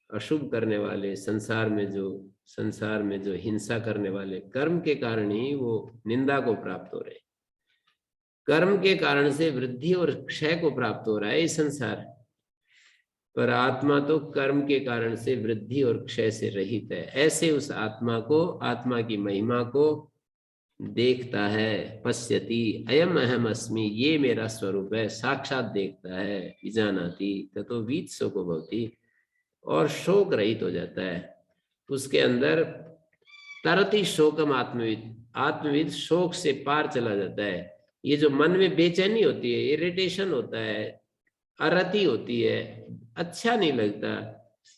अशुभ करने वाले, संसार में जो हिंसा करने वाले, कर्म के कारण ही वो निंदा को प्राप्त हो रहे हैं। कर्म के कारण से वृद्धि और क्षय को प्राप्त हो रहा है इस संसार। पर आत्मा तो कर्म के कारण से वृद्धि और क्षय से रहित है। ऐसे उस आत्मा को, आत्मा की महिमा को देखता है। पश्यति अयम अहम अस्मि, ये मेरा स्वरूप है, साक्षात देखता है। विजानाति ततो वीत शोको भवति, और शोक रहित हो जाता है। उसके अंदर तरति शोकम आत्मविद, आत्मविद शोक से पार चला जाता है। ये जो मन में बेचैनी होती है, इरिटेशन होता है, अरति होती है, अच्छा नहीं लगता,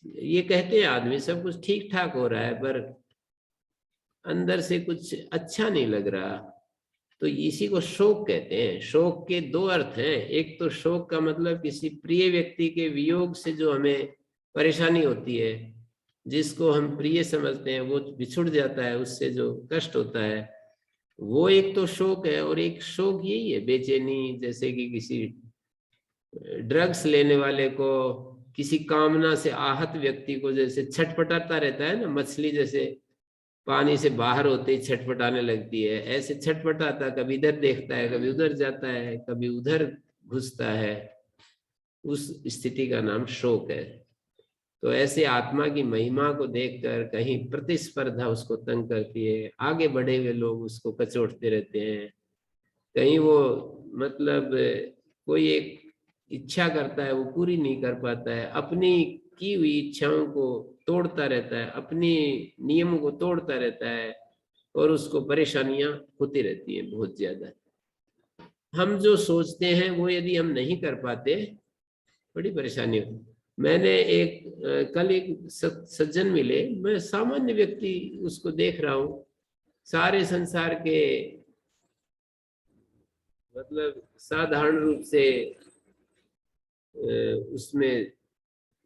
ये कहते हैं आदमी सब कुछ ठीक ठाक हो रहा है पर अंदर से कुछ अच्छा नहीं लग रहा, तो इसी को शोक कहते हैं। शोक के दो अर्थ हैं। एक तो शोक का मतलब किसी प्रिय व्यक्ति के वियोग से जो हमें परेशानी होती है, जिसको हम प्रिय समझते हैं वो बिछुड़ जाता है, उससे जो कष्ट होता है, वो एक तो शोक है। और एक शोक यही है बेचैनी, जैसे कि किसी ड्रग्स लेने वाले को, किसी कामना से आहत व्यक्ति को जैसे छटपटाता रहता है ना, मछली जैसे पानी से बाहर होते ही छटपटाने लगती है, ऐसे छटपटाता, कभी इधर देखता है, कभी उधर जाता है, कभी उधर घुसता है, उस स्थिति का नाम शोक है। तो ऐसे आत्मा की महिमा को देखकर कहीं प्रतिस्पर्धा उसको तंग करती है, आगे बढ़े हुए लोग उसको कचोटते रहते हैं, कहीं वो मतलब कोई एक इच्छा करता है वो पूरी नहीं कर पाता है, अपनी की हुई इच्छाओं को तोड़ता रहता है, अपनी नियमों को तोड़ता रहता है, और उसको परेशानियां होती रहती हैं बहुत ज्यादा। हम जो सोचते हैं वो यदि हम नहीं कर पाते, बड़ी परेशानी होती। मैंने कल एक सज्जन मिले, मैं सामान्य व्यक्ति उसको देख रहा हूँ, सारे संसार के मतलब साधारण रूप से उसमें,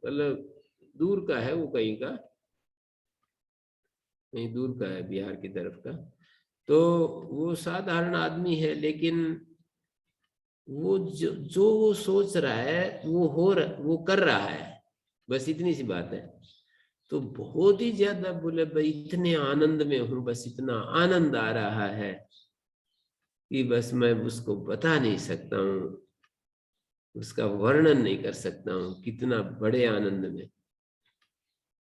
मतलब दूर का है वो, कहीं दूर का है, बिहार की तरफ का। तो वो साधारण आदमी है, लेकिन वो जो वो सोच रहा है वो कर रहा है, बस इतनी सी बात है। तो बहुत ही ज्यादा बोले भाई इतने आनंद में हूं, बस इतना आनंद आ रहा है कि बस मैं उसको बता नहीं सकता हूँ, उसका वर्णन नहीं कर सकता हूँ, कितना बड़े आनंद में।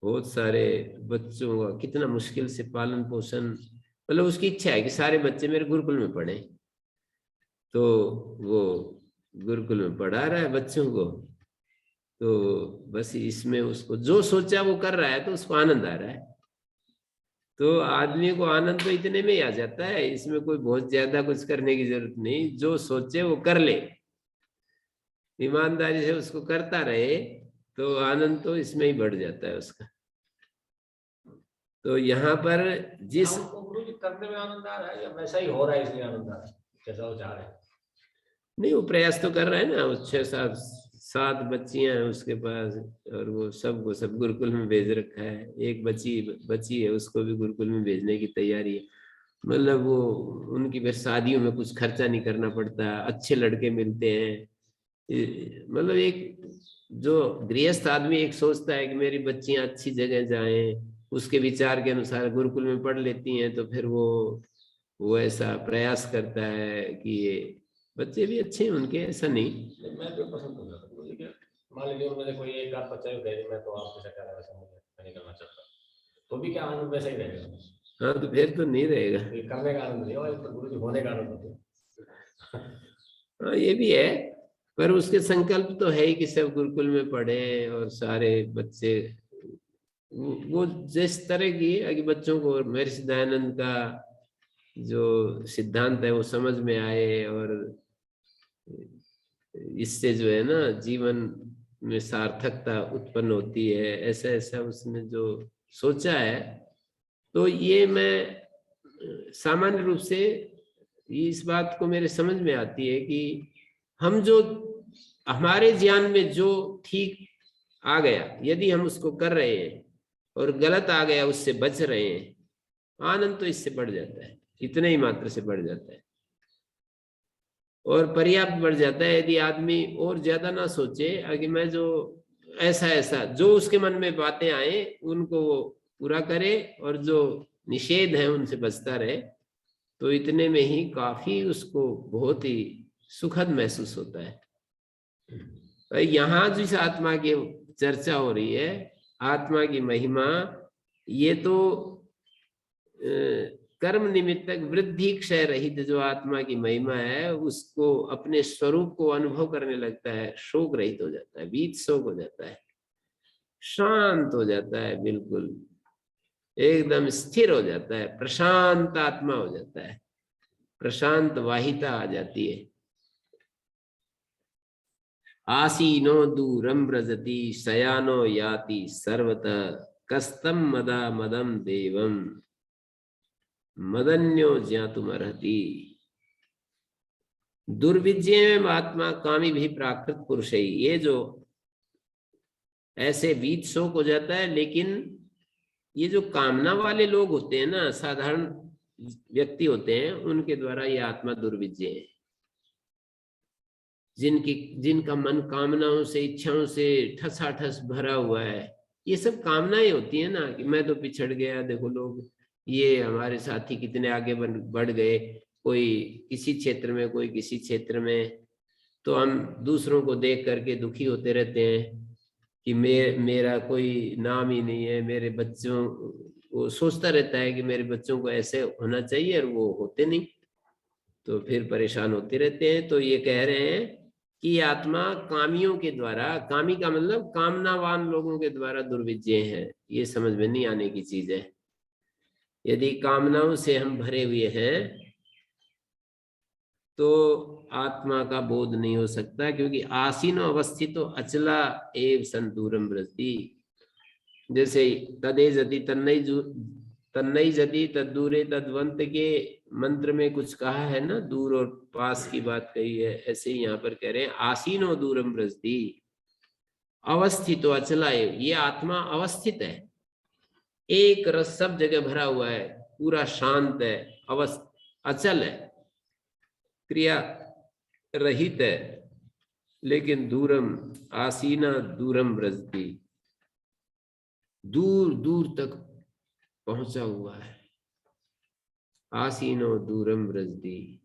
बहुत सारे बच्चों का कितना मुश्किल से पालन पोषण, मतलब उसकी इच्छा है कि सारे बच्चे मेरे गुरुकुल में पढ़े, तो वो गुरुकुल में पढ़ा रहा है बच्चों को। तो बस इसमें उसको जो सोचा वो कर रहा है, तो उसको आनंद आ रहा है। तो आदमी को आनंद तो इतने में ही आ जाता है, इसमें कोई बहुत ज्यादा कुछ करने की जरूरत नहीं, जो सोचे वो कर ले, ईमानदारी से उसको करता रहे, तो आनंद तो इसमें ही बढ़ जाता है उसका। तो यहाँ पर जिस गुरु जी करने में आनंद आ रहा है या वैसा ही हो रहा है इसलिए आनंद आ रहा है जैसा वो चाह रहे हैं? नहीं, वो प्रयास तो कर रहा है ना, वो 6-7 बच्चियां हैं उसके पास, और वो सबको सब गुरुकुल में भेज रखा है। एक बच्ची है, उसको भी गुरुकुल में भेजने की तैयारी है। मतलब वो उनकी फिर शादियों में कुछ खर्चा नहीं करना पड़ता, अच्छे लड़के मिलते हैं। मतलब एक जो गृहस्थ आदमी एक सोचता है कि मेरी बच्चियां अच्छी जगह जाएं, उसके विचार के अनुसार गुरुकुल में पढ़ लेती हैं, तो फिर वो ऐसा प्रयास करता है कि ये बच्चे भी अच्छे हैं उनके, ऐसा नहीं। मैं तो पसंद करूंगा गुरु जी के। मान लीजिए उनमें से कोई एक आध बच्चा कह दे मैं तो आपके साथ कर रहा वैसा मैं नहीं करना चाहता, तो भी क्या आनंद वैसा ही रहेगा? हाँ, तो फिर तो नहीं रहेगा। ये करने का आनंद नहीं होगा, तो गुरु जी होने का आनंद होता है। हाँ, ये भी है, पर उसके संकल्प तो है ही कि सब गुरुकुल में पढ़े और सारे बच्चे वो जिस तरह की है कि बच्चों को महर्षि दयानंद का जो सिद्धांत है वो समझ में आए, और इससे जो है ना जीवन में सार्थकता उत्पन्न होती है, ऐसा ऐसा उसने जो सोचा है। तो ये मैं सामान्य रूप से इस बात को मेरे समझ में आती है कि हम जो हमारे ज्ञान में जो ठीक आ गया, यदि हम उसको कर रहे हैं, और गलत आ गया उससे बच रहे हैं, आनंद तो इससे बढ़ जाता है, इतने ही मात्र से बढ़ जाता है, और पर्याप्त बढ़ जाता है। यदि आदमी और ज्यादा ना सोचे कि मैं जो ऐसा ऐसा जो उसके मन में बातें आए उनको वो पूरा करे, और जो निषेध है उनसे बचता रहे, तो इतने में ही काफी उसको बहुत ही सुखद महसूस होता है। यहाँ जिस आत्मा की चर्चा हो रही है, आत्मा की महिमा, ये तो कर्म निमित्तक वृद्धि क्षय रहित जो आत्मा की महिमा है, उसको अपने स्वरूप को अनुभव करने लगता है, शोक रहित हो जाता है, बीत शोक हो जाता है, शांत हो जाता है, बिल्कुल एकदम स्थिर हो जाता है, प्रशांत आत्मा हो जाता है, प्रशांत वाहिता आ जाती है। आसीनो दूरम व्रजति शयानो याति सर्वतः कस्तम मदा मदम देवम मदन्यो ज्ञातुमर्हति। दुर्विजय आत्मा कामी भी प्राकृत पुरुष ही, ये जो ऐसे बीत शोक हो जाता है, लेकिन ये जो कामना वाले लोग होते हैं ना, साधारण व्यक्ति होते हैं, उनके द्वारा ये आत्मा दुर्विजय है। जिनका मन कामनाओं से इच्छाओं से ठसाठस भरा हुआ है, ये सब कामनाएं होती है ना कि मैं तो पिछड़ गया, देखो लोग ये हमारे साथी कितने आगे बढ़ गए, कोई किसी क्षेत्र में कोई किसी क्षेत्र में, तो हम दूसरों को देख करके दुखी होते रहते हैं कि मेरा कोई नाम ही नहीं है, मेरे बच्चों, वो सोचता रहता है कि मेरे बच्चों को ऐसे होना चाहिए, और वो होते नहीं, तो फिर परेशान होते रहते हैं। तो ये कह रहे हैं कि आत्मा कामियों के द्वारा, कामी का मतलब कामनावान लोगों के द्वारा दुर्विजय है, ये समझ में नहीं आने की चीज है। यदि कामनाओं से हम भरे हुए हैं तो आत्मा का बोध नहीं हो सकता, क्योंकि आसीनो अवस्थितो अचला एव संतूरम व्रजति। जैसे तदे जति तन्नई जति तदूरे तद्वंत के मंत्र में कुछ कहा है ना, दूर और पास की बात कही है, ऐसे ही यहाँ पर कह रहे हैं आसीनो दूरम व्रजति अवस्थितो अचला एव, ये आत्मा अवस्थित है, एक रस सब जगह भरा हुआ है, पूरा शांत है, अचल है, क्रिया रहित है, लेकिन दूरम आसीना दूरम व्रजति, दूर दूर तक पहुंचा हुआ है। आसीनो दूरम व्रजति,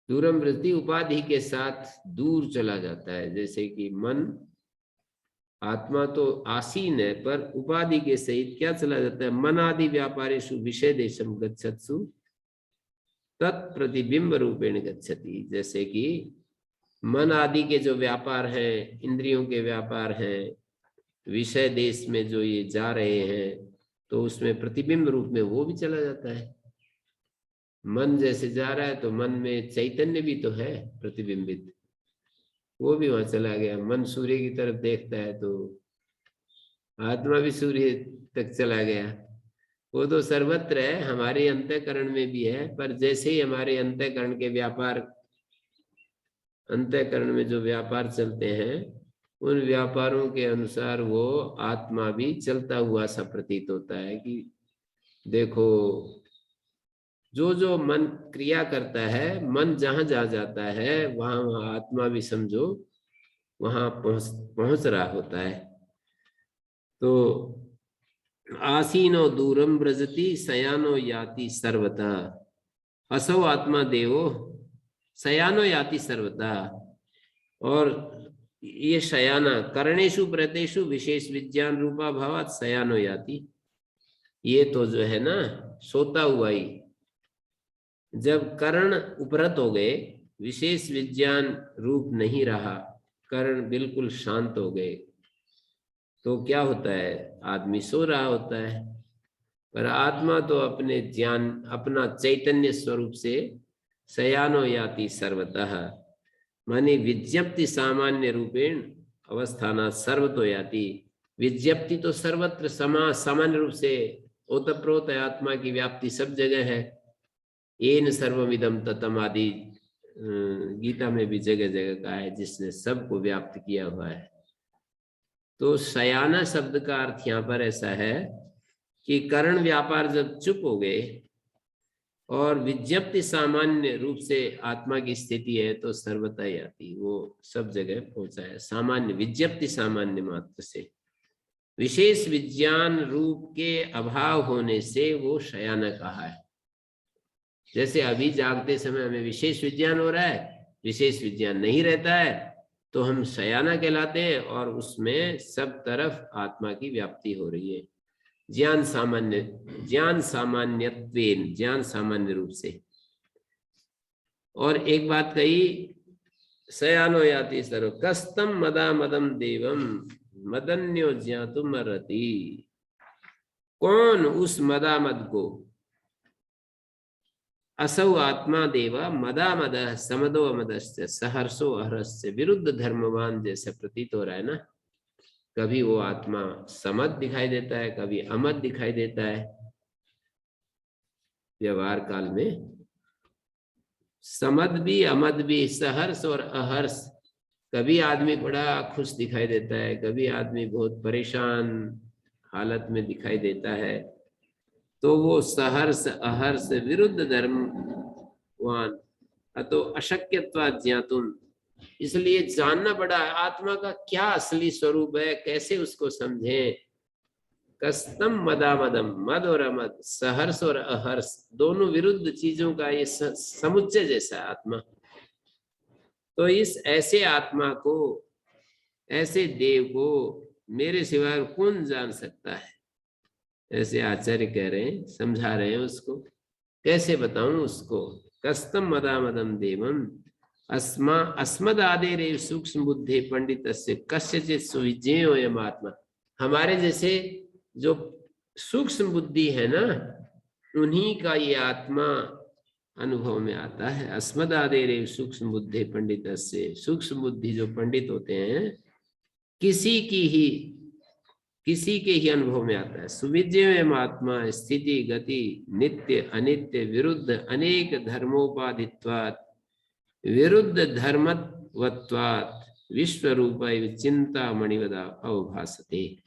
दूरम व्रजति उपाधि के साथ दूर चला जाता है। जैसे कि मन, आत्मा तो आसीन है पर उपाधि के सहित क्या चला जाता है, मन आदि व्यापारेषु विषय देशम गच्छत्सु तत्प्रतिबिंब रूपेण गच्छति। जैसे कि मन आदि के जो व्यापार हैं, इंद्रियों के व्यापार हैं, विषय देश में जो ये जा रहे हैं, तो उसमें प्रतिबिंब रूप में वो भी चला जाता है। मन जैसे जा रहा है तो मन में चैतन्य भी तो है प्रतिबिंबित, वो भी वहां चला गया। मन सूर्य की तरफ देखता है तो आत्मा भी सूर्य तक चला गया। वो तो सर्वत्र है, हमारे अंतःकरण में भी है, पर जैसे ही हमारे अंतःकरण के व्यापार, अंतःकरण में जो व्यापार चलते हैं, उन व्यापारों के अनुसार वो आत्मा भी चलता हुआ सा प्रतीत होता है। कि देखो, जो जो मन क्रिया करता है, मन जहां जहां जाता है वहां वहां आत्मा भी समझो वहां पहुंच रहा होता है। तो आसीनो दूरम व्रजति शयानो याति सर्वथा, असौ आत्मा देवो शयानो याति सर्वथा। और ये शयाना करणेषु प्रतेषु विशेष विज्ञान रूपा भावात शयानो याति, ये तो जो है ना सोता हुआ ही, जब कर्ण उपरत हो गए, विशेष विज्ञान रूप नहीं रहा, कर्ण बिल्कुल शांत हो गए, तो क्या होता है, आदमी सो रहा होता है। पर आत्मा तो अपने ज्ञान, अपना चैतन्य स्वरूप से शयानो याति सर्वतः, माने विज्ञप्ति सामान्य रूपेण अवस्थाना सर्वतो याति। विज्ञप्ति तो सर्वत्र सामान्य रूप से ओतप्रोत है, आत्मा की व्याप्ति सब जगह है। येन सर्वमिदं ततम आदि गीता में भी जगह जगह कहा है, जिसने सबको व्याप्त किया हुआ है। तो शयाना शब्द का अर्थ यहाँ पर ऐसा है कि करण व्यापार जब चुप हो गए और विज्ञप्ति सामान्य रूप से आत्मा की स्थिति है, तो सर्वथा याति, वो सब जगह पहुंचा है। सामान्य विज्ञप्ति सामान्य मात्र से, विशेष विज्ञान रूप के अभाव होने से वो शयाना कहा है। जैसे अभी जागते समय हमें विशेष विज्ञान हो रहा है, विशेष विज्ञान नहीं रहता है तो हम शयाना कहलाते हैं, और उसमें सब तरफ आत्मा की व्याप्ति हो रही है। ज्ञान सामान्यत्वेन, ज्ञान सामान्य रूप से। और एक बात कही, शयानो याति सर्व कस्तम मदा मदम देवम मदन्यो ज्ञातुम अर्हति। कौन उस मदा मद को, असौ आत्मा देवा मदा मद समदो अमदश्च सहर्षो अहरश्च, विरुद्ध धर्मवान जैसा प्रतीत हो रहा है ना। कभी वो आत्मा समद दिखाई देता है, कभी अमद दिखाई देता है। व्यवहार काल में समद भी अमद भी, सहर्ष और अहर्ष। कभी आदमी बड़ा खुश दिखाई देता है, कभी आदमी बहुत परेशान हालत में दिखाई देता है, तो वो सहर्ष अहर्ष विरुद्ध धर्मवान। अतो अशक्यत्वात् ज्ञातुम, इसलिए जानना पड़ा आत्मा का क्या असली स्वरूप है, कैसे उसको समझें। कस्तम मदामदम, मद और अमद, सहर्ष और अहर्ष, दोनों विरुद्ध चीजों का ये समुच्चय जैसा आत्मा। तो इस ऐसे आत्मा को, ऐसे देव को मेरे सिवाय कौन जान सकता है, ऐसे आचार्य कह रहे हैं, समझा रहे हैं उसको। कैसे बताऊं उसको। कस्तम मदामदम देवम अस्मद आदेर सूक्ष्म बुद्धि पंडित कस्यचित् सुविज्ञेयोऽयम् आत्मा। हमारे जैसे जो सूक्ष्म बुद्धि है ना, उन्हीं का ये आत्मा अनुभव में आता है। अस्मद आदेर सूक्ष्म बुद्धि पंडित, सूक्ष्म बुद्धि जो पंडित होते हैं, किसी के ही अनुभव में आता है। सुविज्ञेयम् आत्मा स्थिति गति नित्य अनित्य विरुद्ध अनेक धर्मोपाधित्वात् विरुद्ध धर्मत्वात् विश्वरूप चिंता मणिवदा अवभासते।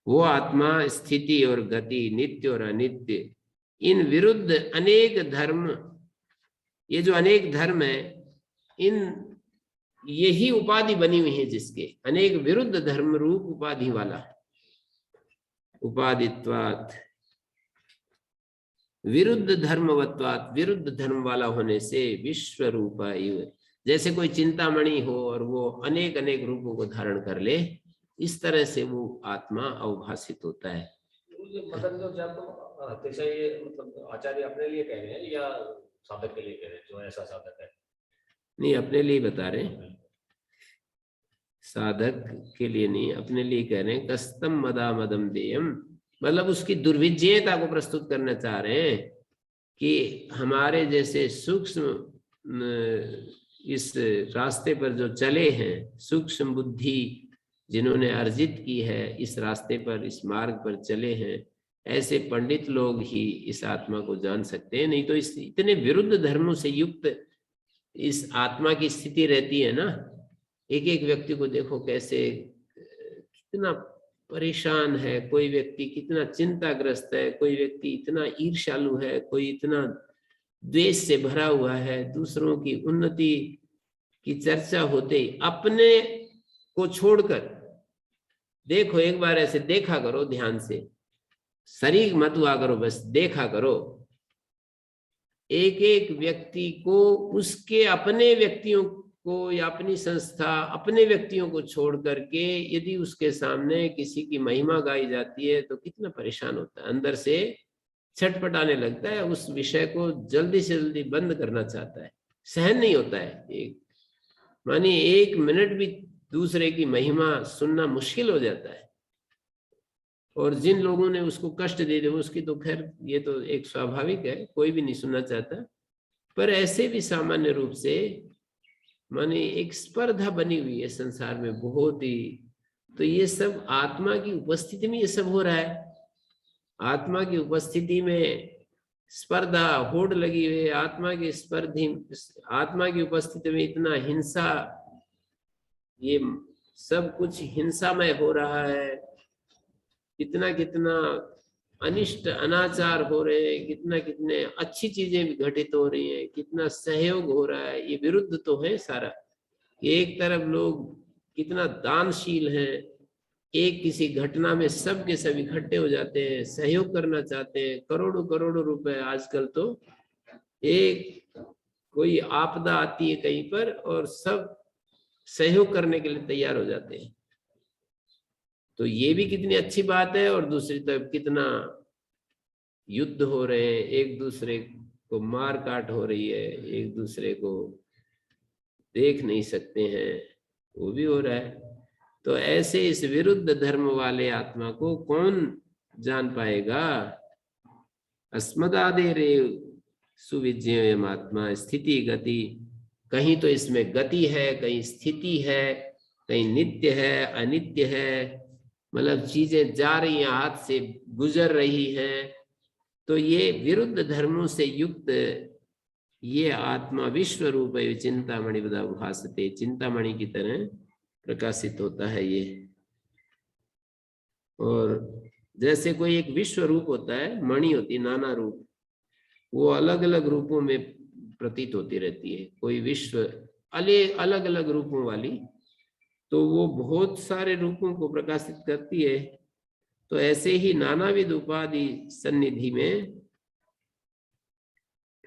वो आत्मा स्थिति और गति, नित्य और अनित्य, इन विरुद्ध अनेक धर्म, ये जो अनेक धर्म है, इन यही उपाधि बनी हुई है जिसके, अनेक विरुद्ध धर्म रूप उपाधि वाला। उपादित्वात्, विरुद्ध धर्मवत्वात्, विरुद्ध धर्म वाला होने से, विश्व रूपा इव, जैसे कोई चिंतामणि हो और वो अनेक अनेक रूपों को धारण कर ले, इस तरह से वो आत्मा अवभाषित होता है। मतलब जो जब अतिशय ये मतलब आचार्य अपने लिए कह रहे हैं या साधक के लिए कह रहे हैं, जो ऐसा साधक है? नहीं, अपने लिए बता रहे हैं, साधक के लिए नहीं, अपने लिए कह रहे हैं। कस्तम मदा मदम देयम, मतलब उसकी दुर्विजयता को प्रस्तुत करना चाह रहे हैं कि हमारे जैसे सूक्ष्म इस रास्ते पर जो चले हैं, सूक्ष्म बुद्धि जिन्होंने अर्जित की है, इस रास्ते पर, इस मार्ग पर चले हैं, ऐसे पंडित लोग ही इस आत्मा को जान सकते हैं। नहीं तो इस इतने विरुद्ध धर्मों से युक्त इस आत्मा की स्थिति रहती है ना। एक एक व्यक्ति को देखो कैसे कितना परेशान है, कोई व्यक्ति कितना चिंताग्रस्त है, कोई व्यक्ति इतना ईर्ष्यालु है, कोई इतना द्वेष से भरा हुआ है, दूसरों की उन्नति की चर्चा होते ही अपने को छोड़कर, देखो एक बार ऐसे देखा करो ध्यान से, शरीर मत हुआ करो, बस देखा करो एक एक व्यक्ति को, उसके अपने व्यक्तियों को या अपनी संस्था, अपने व्यक्तियों को छोड़ करके यदि उसके सामने किसी की महिमा गाई जाती है तो कितना परेशान होता है, अंदर से छटपटाने लगता है, उस विषय को जल्दी से जल्दी बंद करना चाहता है, सहन नहीं होता है। एक मानिए एक मिनट भी दूसरे की महिमा सुनना मुश्किल हो जाता है। और जिन लोगों ने उसको कष्ट दे दिया उसकी तो खैर ये तो एक स्वाभाविक है, कोई भी नहीं सुनना चाहता, पर ऐसे भी सामान्य रूप से माने एक स्पर्धा बनी हुई है संसार में बहुत ही। तो ये सब आत्मा की उपस्थिति में ये सब हो रहा है। आत्मा की उपस्थिति में स्पर्धा, होड़ लगी हुई है, आत्मा की उपस्थिति में इतना हिंसा, ये सब कुछ हिंसामय हो रहा है, कितना कितना अनिष्ट अनाचार हो रहे हैं, कितना कितने अच्छी चीजें भी घटित हो रही हैं, कितना सहयोग हो रहा है। ये विरुद्ध तो है सारा। एक तरफ लोग कितना दानशील हैं, एक किसी घटना में सब के सब इकट्ठे हो जाते हैं, सहयोग करना चाहते हैं, करोड़ों करोड़ों रुपए। आजकल तो एक कोई आपदा आती है कहीं पर और सब सहयोग करने के लिए तैयार हो जाते हैं। तो ये भी कितनी अच्छी बात है। और दूसरी तरफ कितना युद्ध हो रहे हैं, एक दूसरे को मार काट हो रही है, एक दूसरे को देख नहीं सकते हैं, वो भी हो रहा है। तो ऐसे इस विरुद्ध धर्म वाले आत्मा को कौन जान पाएगा? अस्मदादेरे सुविज्ञेयम आत्मा स्थिति गति, कहीं तो इसमें गति है, कहीं स्थिति है, कहीं नित्य है, अनित्य है, मतलब चीजें जा रही हैं, हाथ से गुजर रही हैं। तो ये विरुद्ध धर्मों से युक्त ये आत्मा विश्व रूप है, चिंतामणि बदा भासते, चिंतामणि की तरह प्रकाशित होता है ये। और जैसे कोई एक विश्व रूप होता है, मणि होती है नाना रूप, वो अलग अलग रूपों में प्रतीत होती रहती है। कोई विश्व अलग अलग रूपों वाली, तो वो बहुत सारे रूपों को प्रकाशित करती है। तो ऐसे ही नानाविध उपाधि सन्निधि में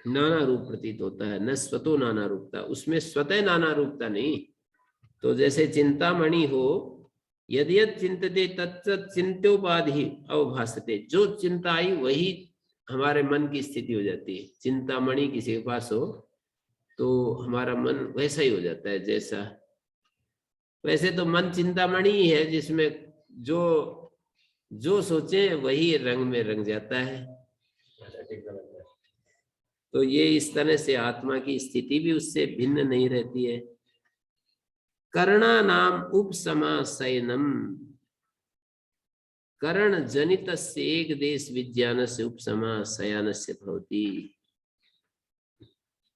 नाना रूप प्रतीत होता है। न स्वतो नाना रूपता, उसमें स्वतः नाना रूपता नहीं। तो जैसे चिंतामणि हो, यदि चिंतते तत्त चिंत्योपाधि अवभासते, जो चिंता आई वही हमारे मन की स्थिति हो जाती है। चिंतामणि किसी के पास हो तो हमारा मन वैसा ही हो जाता है जैसा, वैसे तो मन चिंतामणि ही है, जिसमें जो सोचे वही रंग में रंग जाता है। तो ये इस तरह से आत्मा की स्थिति भी उससे भिन्न नहीं रहती है। कर्णा नाम उपसमाशयनम, कर्ण जनित से एक देश विज्ञान से उपसमाशयन से भवति।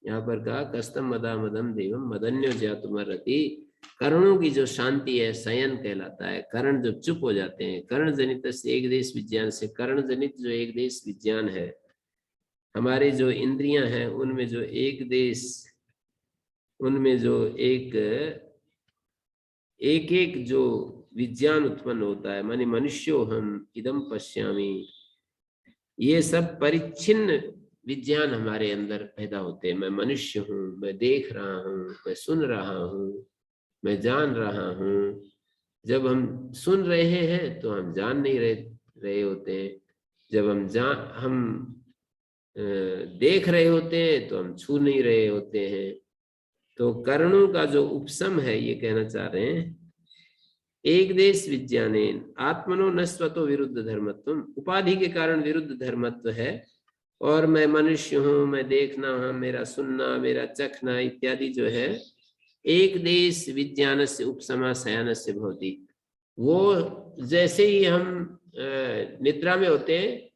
यहाँ पर कहा कस्तम मदा मदम देवम मदन्यो ज्ञातुमर्हति, कर्णों की जो शांति है शयन कहलाता है। कर्ण जब चुप हो जाते हैं, कर्ण जनित से एक देश विज्ञान से, कर्ण जनित जो एक देश विज्ञान है, हमारे जो इंद्रियां हैं उनमें जो एक देश, उनमें जो एक एक जो विज्ञान उत्पन्न होता है, माने मनुष्यो हम इदम पश्यामि, ये सब परिच्छिन्न विज्ञान हमारे अंदर पैदा होते हैं। मैं मनुष्य हूँ, मैं देख रहा हूँ, मैं सुन रहा हूँ, मैं जान रहा हूँ। जब हम सुन रहे हैं तो हम जान नहीं रहे होते हैं, जब हम देख रहे होते हैं तो हम छू नहीं रहे होते हैं। तो कर्णों का जो उपसम है, ये कहना चाह रहे हैं, एक देश विज्ञानेन आत्मनो न स्वतो विरुद्ध धर्मत्व, उपाधि के कारण विरुद्ध धर्मत्व है। और मैं मनुष्य हूँ, मैं देखना हूँ, मेरा सुनना, मेरा चखना इत्यादि जो है, एक देश विज्ञान से उपसमा शयन से भवति, वो जैसे ही हम निद्रा में होते हैं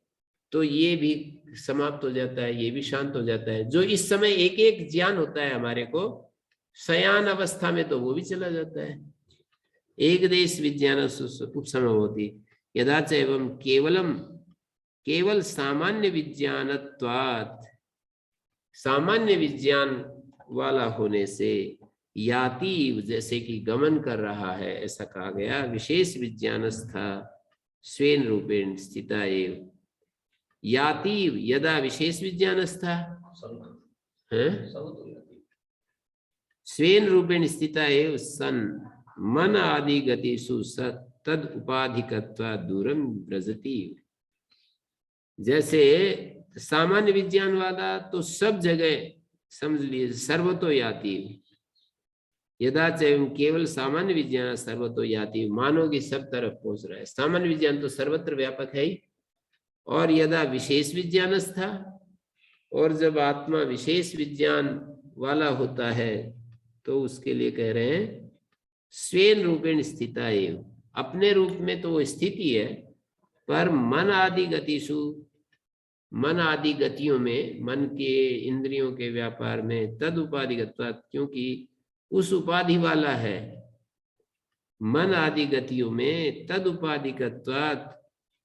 तो ये भी समाप्त हो जाता है, ये भी शांत हो जाता है। जो इस समय एक एक ज्ञान होता है हमारे को, शयान अवस्था में तो वो भी चला जाता है। एक देश विज्ञान उपसम होती यदा च एवं केवल सामान्य विज्ञानत्वात्, सामान्य विज्ञान वाला होने से, याति जैसे कि गमन कर रहा है, ऐसा कहा गया। विशेष विज्ञानस्था स्वेन रूपेण स्थिता एव, याति यदा विशेष विज्ञानस्था स्वेन रूपेण स्थिता एव सन मन आदि गतिषु तद उपाधिकत्वा दूरम व्रजति। जैसे सामान्य विज्ञान वाला तो सब जगह समझ लीजिए सर्वतो याति, यदा च केवल सामान्य विज्ञान सर्वतो याति, मानो कि सब तरफ पहुंच रहा है। सामान्य विज्ञान तो सर्वत्र व्यापक है ही। और यदा विशेष विज्ञानस्था, और जब आत्मा विशेष विज्ञान वाला होता है तो उसके लिए कह रहे हैं स्वेन रूपेण स्थिता एव, अपने रूप में तो वो स्थिति है, पर मन आदि गतिषु, मन आदि गतियों में, मन के इंद्रियों के व्यापार में, तद उपाधिगत्वात्, क्योंकि उस उपाधि वाला है, मन आदि गतियों में तद उपाधिगत्वात्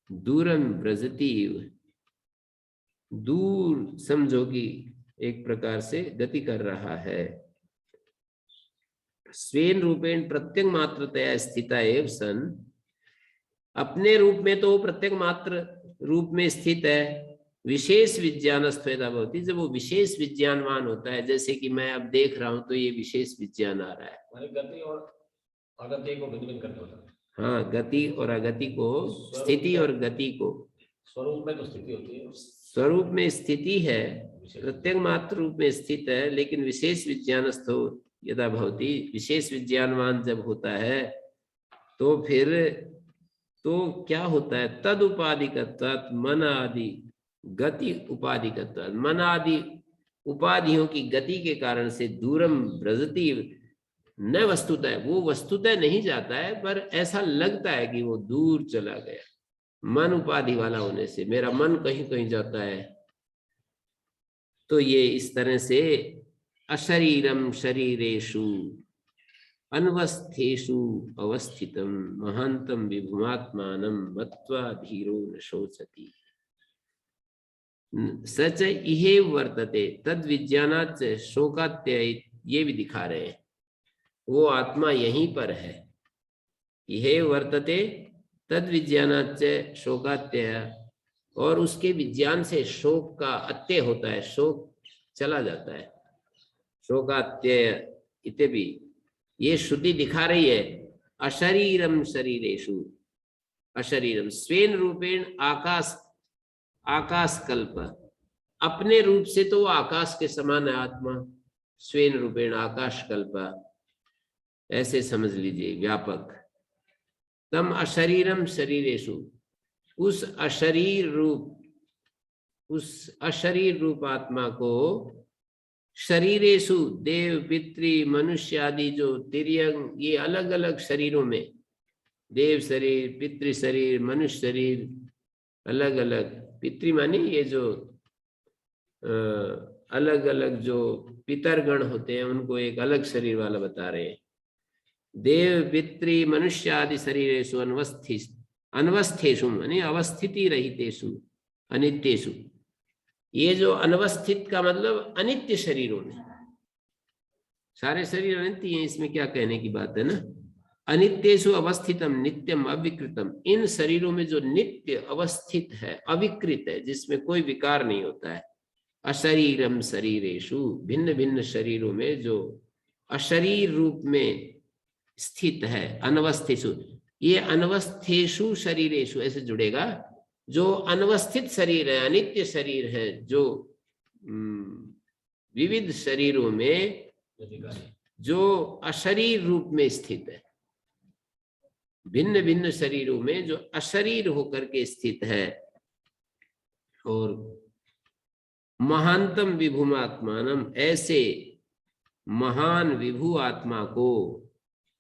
दूरम व्रजति, दूर समझो कि एक प्रकार से गति कर रहा है। स्वेन रूपेण प्रत्येक मात्रतया स्थिता एव सन, अपने रूप में तो प्रत्येक मात्र रूप में स्थित है। विशेष विज्ञानस्त्वेदा भवति, जब वो विशेष विज्ञानवान होता है, जैसे कि मैं अब देख रहा हूं तो ये विशेष विज्ञान आ रहा है। गति और अगति को भिन्न करके होता है। हाँ, गति और अगति को, स्थिति और गति को, स्वरूप में तो स्थिति होती है, स्वरूप में स्थिति है, प्रत्येक मात्र रूप में स्थित है, लेकिन विशेष विज्ञानस्थो यदा भवति, विशेष विज्ञानवान जब होता है तो फिर तो क्या होता है, तद उपाधिकत्वात् मन आदि गति उपाधिकत्वात्, मन आदि उपाधियों की गति के कारण से दूरम व्रजति, न वस्तुतः, वो वस्तुतः नहीं जाता है, पर ऐसा लगता है कि वो दूर चला गया। मन उपाधि वाला होने से मेरा मन कहीं कहीं जाता है। तो ये इस तरह से अशरीरम शरीरेषु अनवस्थेषु अवस्थितम महांतम विभुमात्मानं मत्वा धीरो न शोचति, सच इहे वर्तते तद विज्ञानात् शोकात्य, ये भी दिखा रहे हैं वो आत्मा यहीं पर है। इहे वर्तते तद विज्ञानात् शोकात्य, और उसके विज्ञान से शोक का अत्य होता है, शोक चला जाता है। शोकात्य इत्य भी ये श्रुति दिखा रही है। अशरीरम शरीरेषु, अशरीरम स्वेन रूपेण आकाश, आकाश कल्प, अपने रूप से तो आकाश के समान है आत्मा, स्वेन रूपेण आकाश कल्प, ऐसे समझ लीजिए व्यापक। तम अशरीरम शरीरेषु, उस अशरीर रूप आत्मा को शरीरेषु, देव पितृ मनुष्य आदि जो तिर्यंग, ये अलग अलग शरीरों में, देव शरीर, पितृ शरीर, मनुष्य शरीर, अलग अलग, पितृ माने ये जो अलग अलग जो पितरगण होते हैं उनको एक अलग शरीर वाला बता रहे हैं। देव पितृ मनुष्य आदि शरीरेषु अनवस्थेषु माने अवस्थिति रहितेषु अनित्येषु, ये जो अनवस्थित का मतलब अनित्य शरीरों में, सारे शरीर अनित्य हैं, इसमें क्या कहने की बात है ना। अनित्येषु अवस्थितम नित्यम अविकृतम, इन शरीरों में जो नित्य अवस्थित है, अविकृत है, जिसमें कोई विकार नहीं होता है। अशरीरम शरीरेषु, भिन्न भिन्न शरीरों में जो अशरीर रूप में स्थित है, अनवस्थितु, ये अनवस्थेषु शरीरेषु ऐसे जुड़ेगा, जो अनवस्थित शरीर है, अनित्य शरीर है, जो विविध शरीरों में जो अशरीर रूप में स्थित है, भिन्न भिन्न शरीरों में जो अशरीर होकर के स्थित है। और महानतम विभुमात्मानम, ऐसे महान विभु आत्मा को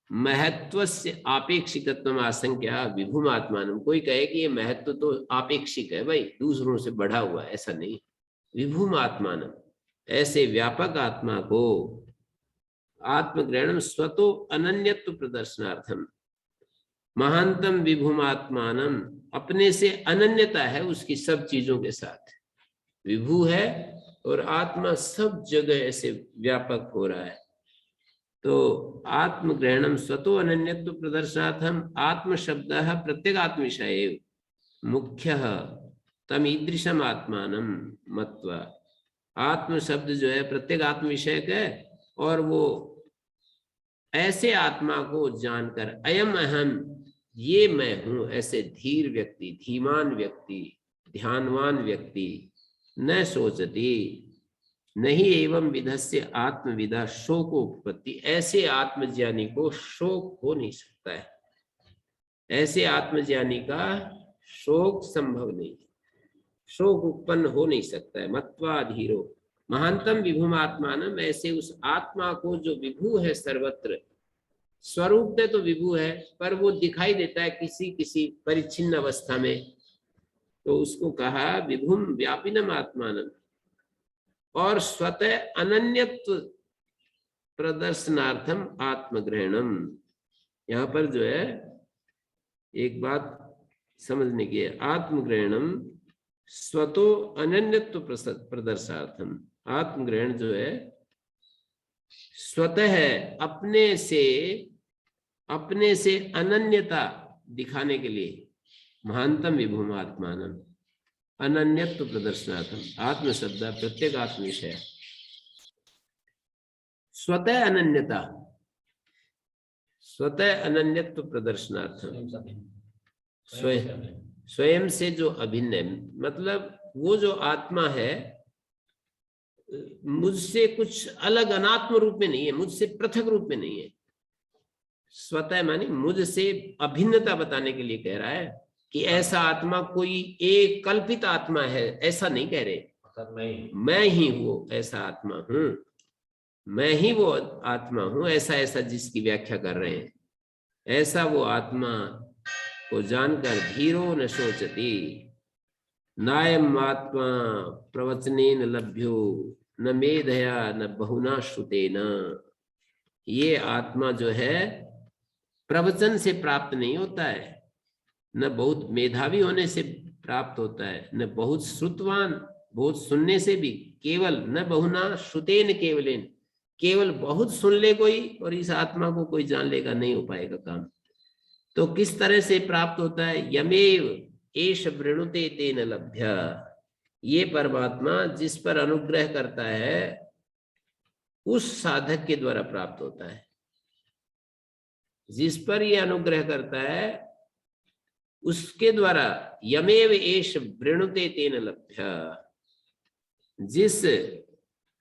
महत्व से आपेक्षिकत्व आशंक्या विभुमात्मानम, कोई कहे कि ये महत्व तो आपेक्षिक है भाई, दूसरों से बढ़ा हुआ, ऐसा नहीं। विभुमात्मानम, ऐसे व्यापक आत्मा को आत्मग्रहणम स्वतो अनन्यत्व प्रदर्शनार्थम, महानतम विभुमात्मानम, अपने से अनन्यता है उसकी सब चीजों के साथ, विभु है और आत्मा सब जगह ऐसे व्यापक हो रहा है। तो आत्मग्रहणम स्वतो अनन्यत्व प्रदर्शनार्थम आत्म शब्द प्रत्येगात्म विषय मुख्य तम ईदृशम आत्मानम मत्वा, आत्म शब्द जो है प्रत्येगात्म विषय है, और वो ऐसे आत्मा को जानकर अयम अहम, ये मैं हूं, ऐसे धीर व्यक्ति, धीमान व्यक्ति, ध्यानवान व्यक्ति न सोचती नहीं एवं विधस्य आत्मविदा शोकोत्पत्ति, ऐसे आत्मज्ञानी को शोक हो नहीं सकता है, ऐसे आत्मज्ञानी का शोक संभव नहीं, शोक उत्पन्न हो नहीं सकता है। मत्वा धीरो महानतम विभुमात्मानम, ऐसे उस आत्मा को जो विभु है सर्वत्र, स्वरूप में तो विभु है पर वो दिखाई देता है किसी किसी परिच्छिन्न अवस्था में, तो उसको कहा विभुम व्यापिनम आत्मानम, और स्वतः अनन्यत्व प्रदर्शनार्थम आत्मग्रहणम। यहाँ पर जो है एक बात समझने की है, आत्मग्रहणम स्वतो अनन्यत्व प्रदर्शनार्थम, आत्मग्रहण जो है स्वतः अपने से अनन्यता दिखाने के लिए, महानतम विभुमात्मानम अनन्यत्व प्रदर्शनार्थम, आत्म शब्द प्रत्येक आत्म विषय, स्वतः अनन्यता, स्वतः अनन्यत्व प्रदर्शनार्थम, स्वयं से जो अभिन्न है, मतलब वो जो आत्मा है मुझसे कुछ अलग अनात्म रूप में नहीं है, मुझसे पृथक रूप में नहीं है। स्वतः मानी मुझसे अभिन्नता बताने के लिए कह रहा है कि ऐसा आत्मा कोई एक कल्पित आत्मा है, ऐसा नहीं कह रहे, मैं ही वो ऐसा आत्मा हूं, मैं ही वो आत्मा हूं, ऐसा ऐसा जिसकी व्याख्या कर रहे हैं, ऐसा वो आत्मा को जानकर धीरो न सोचती, नायम आत्मा प्रवचनेन लभ्यो न मेधया न बहुना श्रुतेन, ये आत्मा जो है प्रवचन से प्राप्त नहीं होता है, न बहुत मेधावी होने से प्राप्त होता है, न बहुत श्रुतवान, बहुत सुनने से भी, केवल न बहुना श्रुतेन केवलेन, केवल बहुत सुन ले कोई और इस आत्मा को कोई जान लेगा, नहीं हो पाएगा काम। तो किस तरह से प्राप्त होता है, यमेव एष वृणुते तेन लभ्य, ये परमात्मा जिस पर अनुग्रह करता है उस साधक के द्वारा प्राप्त होता है, जिस पर ये अनुग्रह करता है उसके द्वारा, यमेव एष वृणुते तेन लभ्य, जिस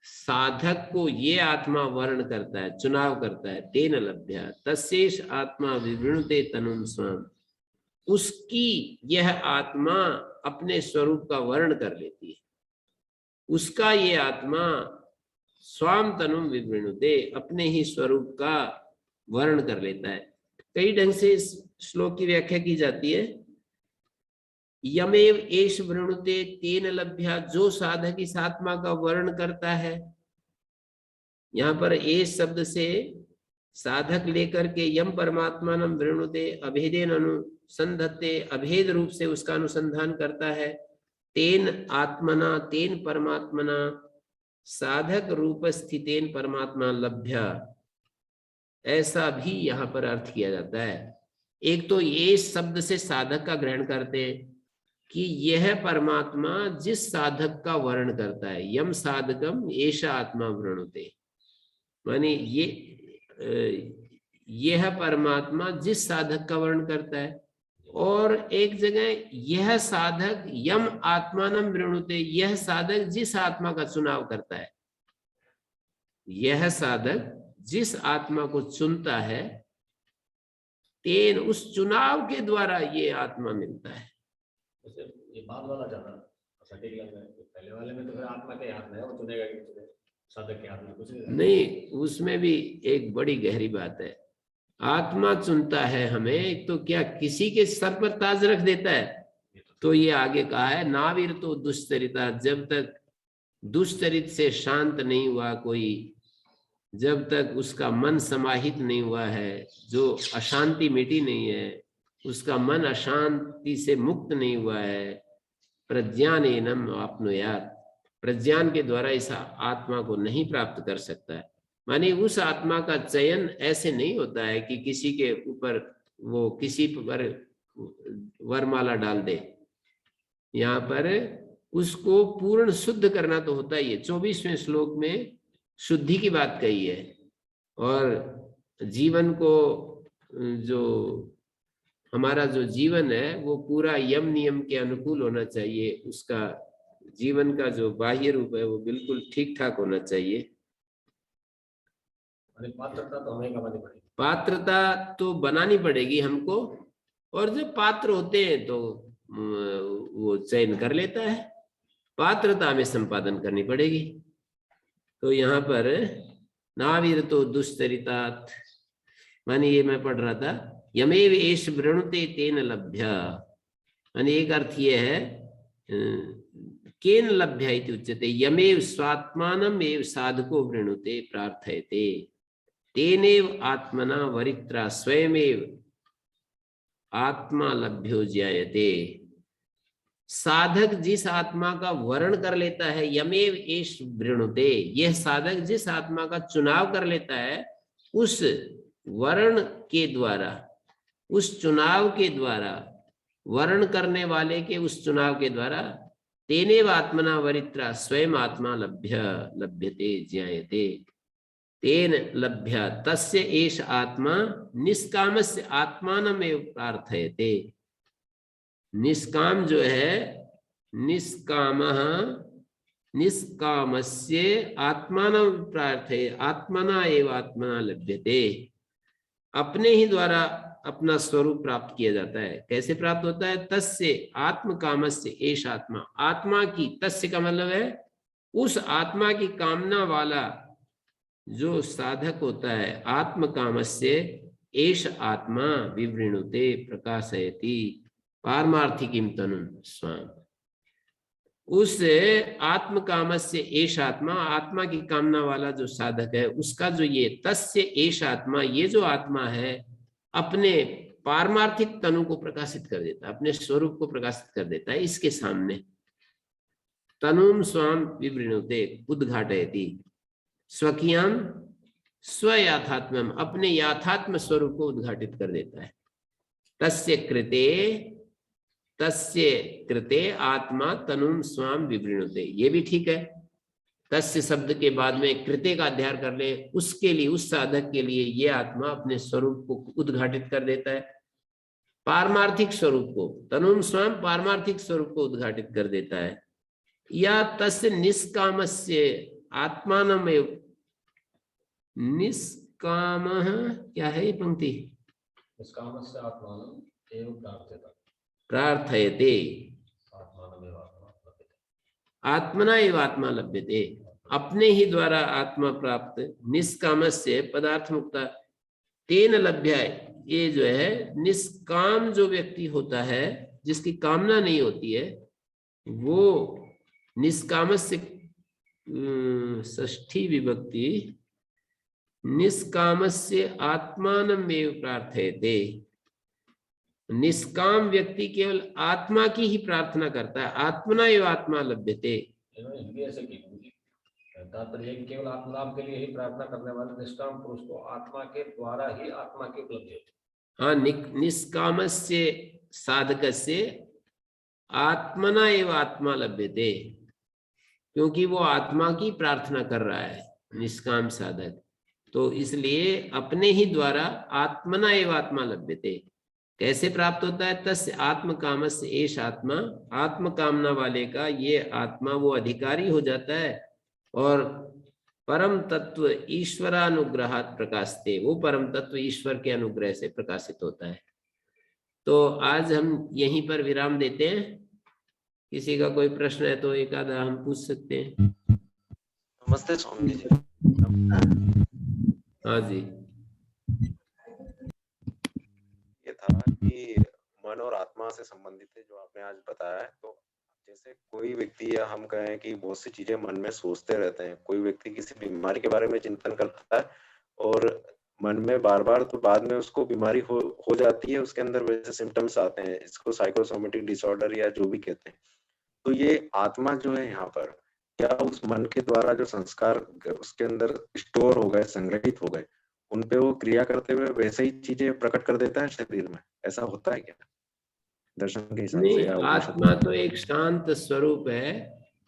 साधक को ये आत्मा वर्ण करता है, चुनाव करता है, तेन लभ्य तस्येष आत्मा विवृणुते तनुं स्वम्, उसकी यह आत्मा अपने स्वरूप का वर्ण कर लेती है, उसका ये आत्मा स्वाम तनुम विवृणुते, अपने ही स्वरूप का वर्ण कर लेता है। कई ढंग से इस श्लोक की व्याख्या की जाती है, यमेव एष वृणुते तेन लभ्या, जो साधक इस आत्मा का वर्ण करता है, यहाँ पर एष शब्द से साधक लेकर के यम परमात्मानम वृणुते अभेदेन अनुसंधत्ते, अभेद रूप से उसका अनुसंधान करता है, तेन आत्मना तेन परमात्मना साधक रूप स्थितेन परमात्मा लभ्य, ऐसा भी यहाँ पर अर्थ किया जाता है। एक तो ये शब्द से साधक का ग्रहण करते हैं कि यह परमात्मा जिस साधक का वर्णन करता है, यम साधकम एषा आत्मा वृणुते, माने यह परमात्मा जिस साधक का वर्णन करता है, और एक जगह यह साधक यम आत्मानम वृणुते, यह साधक जिस आत्मा का चुनाव करता है, यह साधक जिस आत्मा को चुनता है, तेन उस चुनाव के द्वारा ये आत्मा मिलता है। वैसे ये बाद वाला ज्यादा सटीक लग रहा है, पहले वाले में तो फिर आत्मा के हाथ में है, वो चुनेगा कि चुने, साधक के हाथ में कुछ नहीं, उसमें भी एक बड़ी गहरी बात है। आत्मा चुनता है हमें, एक तो क्या किसी के सर पर ताज रख देता है, तो ये आगे कहा है नावीर तो दुष्चरिता, जब तक दुष्चरित से शांत नहीं हुआ कोई, जब तक उसका मन समाहित नहीं हुआ है, जो अशांति मिटी नहीं है, उसका मन अशांति से मुक्त नहीं हुआ है, प्रज्ञानेनम आपनुयात्, प्रज्ञान के द्वारा इस आत्मा को नहीं प्राप्त कर सकता है। माने उस आत्मा का चयन ऐसे नहीं होता है कि किसी के ऊपर वो किसी पर वरमाला डाल दे। यहाँ पर उसको पूर्ण शुद्ध करना तो होता ही है। 24वें श्लोक में शुद्धि की बात कही है, और जीवन को जो हमारा जो जीवन है वो पूरा यम नियम के अनुकूल होना चाहिए, उसका जीवन का जो बाह्य रूप है वो बिल्कुल ठीक ठाक होना चाहिए। पात्रता तो हमें बनानी पड़ेगी, पात्रता तो बनानी पड़ेगी हमको, और जब पात्र होते हैं तो वो चयन कर लेता है, पात्रता में संपादन करनी पड़ेगी। तो यहाँ पर नावीर तो दुष्चरितात, माने ये मैं पढ़ रहा था, यमेव एष वृणुते तेन लभ्य, माने एक अर्थ ये है केन लभ्य इति उच्यते, यमेव स्वात्मानम एव साधको वृणुते प्रार्थयते, तेनेव आत्मना वरित्रा स्वयमेव आत्मा लभ्यो ज्यायते। साधक जिस आत्मा का वर्ण कर लेता है, यमेव एष वृणुते, यह साधक जिस आत्मा का चुनाव कर लेता है, उस वर्ण के द्वारा, उस चुनाव के द्वारा, वर्ण करने वाले के उस चुनाव के द्वारा, तेनेव आत्मना वरित्रा स्वयं आत्मा लभ्यते ज्यायते, तेन लभ्य तस्य एष आत्मा निष्कामस्य आत्मानमेव प्रार्थयते। निष्काम जो है, निष्कामः निष्कामस्य आत्मानं प्रार्थये आत्मना एव आत्मना लभ्यते, अपने ही द्वारा अपना स्वरूप प्राप्त किया जाता है। कैसे प्राप्त होता है? तस्य आत्मकामस्य एष आत्मा, आत्मा की, तस्य का मतलब है उस आत्मा की कामना वाला जो साधक होता है, आत्मकामस्य एष आत्मा विवृणुते प्रकाशयति पारमार्थिकीं तनुं स्वाम, उस आत्मकामस्य एष आत्मा, आत्मा की कामना वाला जो साधक है, उसका जो ये तस्य एष आत्मा, ये जो आत्मा है, अपने पारमार्थिक तनु को प्रकाशित कर देता है, अपने स्वरूप को प्रकाशित कर देता है इसके सामने। तनुम स्वाम विवृणुते उद्घाटयति स्वकीयम स्वयाथात्म्यम, अपने याथात्म स्वरूप को उद्घाटित कर देता है। तस्य कृते आत्मा तनुम स्वाम विवृणुते, ये भी ठीक है। तस्य शब्द के बाद में कृते का अध्याय कर ले, उसके लिए, उस साधक के लिए ये आत्मा अपने स्वरूप को उद्घाटित कर देता है, पारमार्थिक स्वरूप को, तनुम स्वाम पारमार्थिक स्वरूप को उद्घाटित कर देता है। या तस्य निष्कामस्य आत्मानमेव, निष्कामः क्या है ये पंक्ति? निष्कामस्य आत्मानं एव प्रार्थयते, आत्मानमेव आत्मा लभ्यते, आत्मना एव आत्मा लभ्यते, अपने ही द्वारा आत्मा प्राप्त। निष्कामस्य पदार्थ मुक्ता तेन लभ्य, ये जो है निष्काम जो व्यक्ति होता है, जिसकी कामना नहीं होती है, वो निष्कामस्य षष्ठी विभक्ति, निष्कामस्य आत्मानमेव प्रार्थयते, निष्काम व्यक्ति केवल आत्मा की ही प्रार्थना करता है, आत्मना एव आत्मा लभ्यते। हिंदी ऐसे की तात्पर्य केवल आत्मलाभ के लिए ही प्रार्थना करने वाले निष्काम पुरुष को आत्मा के द्वारा ही आत्मा की उपलब्धि होती है। हाँ, निष्कामस्य साधकस्य आत्मना एव आत्मा लभ्यते, क्योंकि वो आत्मा की प्रार्थना कर रहा है निष्काम साधक, तो इसलिए अपने ही द्वारा आत्मना एव आत्मा लभ्यते। कैसे प्राप्त होता है? तस्य आत्मकामस्य एष आत्मा, आत्म कामना वाले का ये आत्मा वो अधिकारी हो जाता है और परम तत्व ईश्वरानुग्रहात् प्रकाशते, वो परम तत्व ईश्वर के अनुग्रह से प्रकाशित होता है। तो आज हम यहीं पर विराम देते हैं। किसी का कोई प्रश्न है तो एक आधा हम पूछ सकते हैं। नमस्ते स्वामी जी। हाँ जी। ये था कि मन और आत्मा से संबंधित है जो आपने आज बताया है। तो जैसे कोई व्यक्ति या हम कहें कि बहुत सी चीजें मन में सोचते रहते हैं, कोई व्यक्ति किसी बीमारी के बारे में चिंतन करता है और मन में बार बार, तो बाद में उसको बीमारी हो जाती है, उसके अंदर वैसे सिम्टम्स आते हैं, इसको साइकोसोमेटिक डिसऑर्डर या जो भी कहते हैं। तो ये आत्मा जो है यहाँ पर, क्या उस मन के द्वारा जो संस्कार उसके अंदर स्टोर हो गए, संग्रहित हो गए, उन पे वो क्रिया करते हुए वैसे ही चीजें प्रकट कर देता है शरीर में? ऐसा होता है क्या दर्शन के हिसाब से? नहीं, आत्मा तो एक शांत स्वरूप है।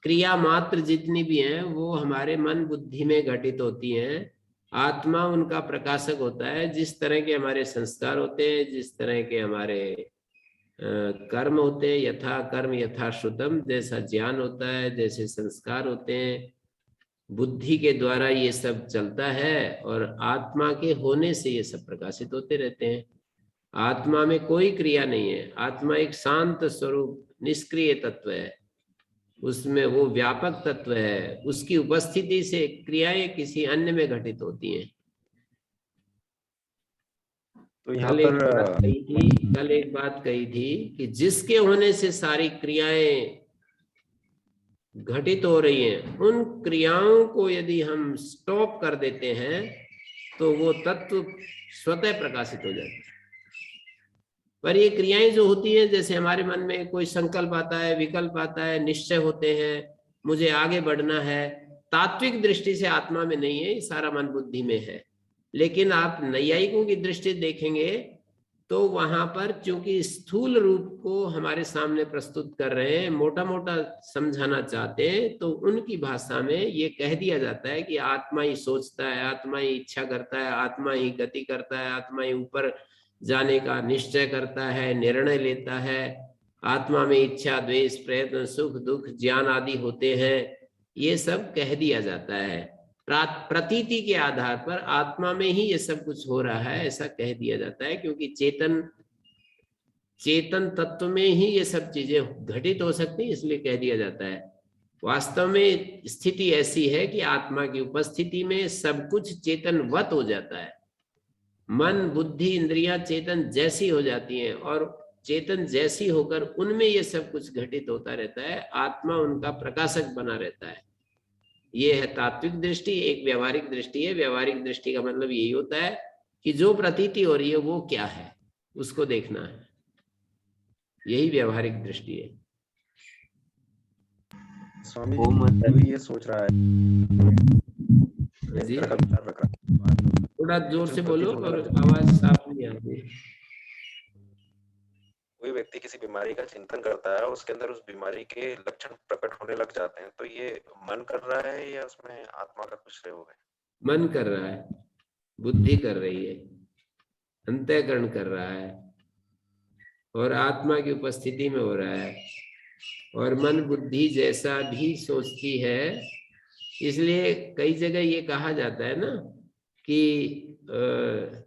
क्रिया मात्र जितनी भी हैं वो हमारे मन बुद्धि में घटित होती हैं। आत्मा उनका प्रकाशक होता है। जिस तरह के हमारे संस्कार होते हैं, जिस तरह के हमारे कर्म होते हैं, यथा कर्म यथा श्रुतम, जैसा ज्ञान होता है, जैसे संस्कार होते हैं, बुद्धि के द्वारा ये सब चलता है और आत्मा के होने से ये सब प्रकाशित होते रहते हैं। आत्मा में कोई क्रिया नहीं है। आत्मा एक शांत स्वरूप निष्क्रिय तत्व है, उसमें वो व्यापक तत्व है। उसकी उपस्थिति से क्रियाएं किसी अन्य में घटित होती हैं। तो यहाँ कल एक पर बात कही थी कि जिसके होने से सारी क्रियाएं घटित हो रही हैं, उन क्रियाओं को यदि हम स्टॉप कर देते हैं तो वो तत्व स्वतः प्रकाशित हो जाता है। पर ये क्रियाएं जो होती हैं, जैसे हमारे मन में कोई संकल्प आता है, विकल्प आता है, निश्चय होते हैं, मुझे आगे बढ़ना है, तात्विक दृष्टि से आत्मा में नहीं है, ये सारा मन बुद्धि में है। लेकिन आप नैयायिकों की दृष्टि देखेंगे तो वहां पर चूंकि स्थूल रूप को हमारे सामने प्रस्तुत कर रहे हैं, मोटा मोटा समझाना चाहते हैं, तो उनकी भाषा में ये कह दिया जाता है कि आत्मा ही सोचता है, आत्मा ही इच्छा करता है, आत्मा ही गति करता है, आत्मा ही ऊपर जाने का निश्चय करता है, निर्णय लेता है, आत्मा में इच्छा द्वेष प्रयत्न सुख दुख ज्ञान आदि होते हैं। ये सब कह दिया जाता है। प्रतीति के आधार पर आत्मा में ही ये सब कुछ हो रहा है, ऐसा कह दिया जाता है, क्योंकि चेतन तत्व में ही ये सब चीजें घटित हो सकती है, इसलिए कह दिया जाता है। वास्तव में स्थिति ऐसी है कि आत्मा की उपस्थिति में सब कुछ चेतनवत हो जाता है। मन बुद्धि इंद्रियां चेतन जैसी हो जाती हैं और चेतन जैसी होकर उनमें ये सब कुछ घटित होता रहता है। आत्मा उनका प्रकाशक बना रहता है। ये है तात्विक दृष्टि। एक व्यवहारिक दृष्टि है। व्यवहारिक दृष्टि का मतलब यही होता है कि जो प्रतीति हो रही है वो क्या है, उसको देखना है। यही व्यवहारिक दृष्टि है। स्वामी जी ये सोच रहा है जी, का विचार रख रहा है। थोड़ा जोर से बोलो और आवाज साफ नहीं आ रही। कोई व्यक्ति किसी बीमारी का चिंतन करता है, उसके अंदर उस बीमारी के लक्षण प्रकट होने लग जाते हैं, तो ये मन कर रहा है या उसमें आत्मा का कुछ सहयोग है? मन कर रहा है, बुद्धि कर रही है, अंतःकरण कर रहा है और आत्मा की उपस्थिति में हो रहा है। और मन बुद्धि जैसा भी सोचती है, इसलिए कई जगह ये कहा जाता है ना कि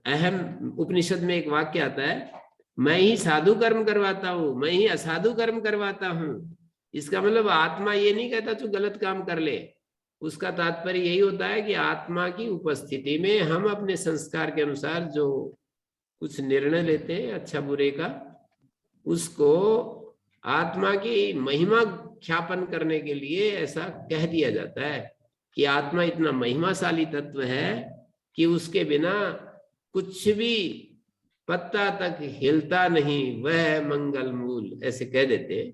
अहम उपनिषद में एक वाक्य आता है, मैं ही साधु कर्म करवाता हूं, मैं ही असाधु कर्म करवाता हूं। इसका मतलब आत्मा ये नहीं कहता तू गलत काम कर ले। उसका तात्पर्य यही होता है कि आत्मा की उपस्थिति में हम अपने संस्कार के अनुसार जो कुछ निर्णय लेते हैं अच्छा बुरे का, उसको आत्मा की महिमा ख्यापन करने के लिए ऐसा कह दिया जाता है कि आत्मा इतना महिमाशाली तत्व है कि उसके बिना कुछ भी पत्ता तक हिलता नहीं, वह मंगल मूल, ऐसे कह देते हैं।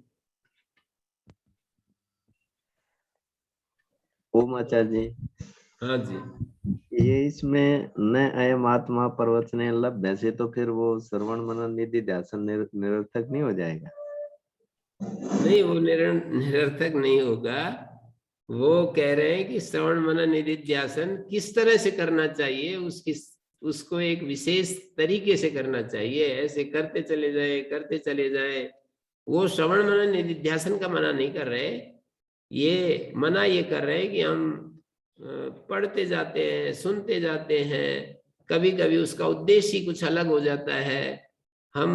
ओम आचार्य जी, हाँ जी, ये इसमें न अयम आत्मा प्रवचने लभ्य से तो फिर वो श्रवण मनन निधि ध्यान निरर्थक नहीं हो जाएगा? नहीं वो निरर्थक नहीं होगा। वो कह रहे हैं कि श्रवण मनन निधिध्यासन किस तरह से करना चाहिए, उसको एक विशेष तरीके से करना चाहिए। ऐसे करते चले जाए। वो श्रवण मनन निधिध्यासन का मना नहीं कर रहे, ये मना ये कर रहे हैं कि हम पढ़ते जाते हैं, सुनते जाते हैं, कभी कभी उसका उद्देश्य ही कुछ अलग हो जाता है। हम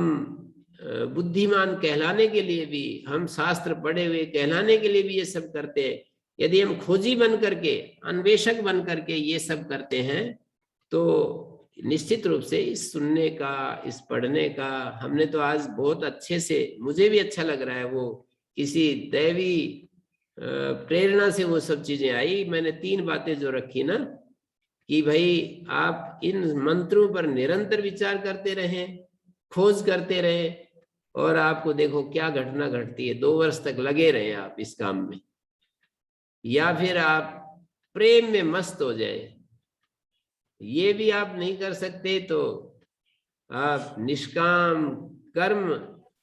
बुद्धिमान कहलाने के लिए भी, हम शास्त्र पढ़े हुए कहलाने के लिए भी ये सब करते हैं। यदि हम खोजी बन करके, अन्वेषक बन करके ये सब करते हैं तो निश्चित रूप से इस सुनने का, इस पढ़ने का, हमने तो आज बहुत अच्छे से, मुझे भी अच्छा लग रहा है, वो किसी दैवी प्रेरणा से वो सब चीजें आई। मैंने 3 बातें जो रखी ना, कि भाई आप इन मंत्रों पर निरंतर विचार करते रहें, खोज करते रहें, और आपको देखो क्या घटना घटती है। 2 वर्ष तक लगे रहे आप इस काम में, या फिर आप प्रेम में मस्त हो जाए। ये भी आप नहीं कर सकते तो आप निष्काम कर्म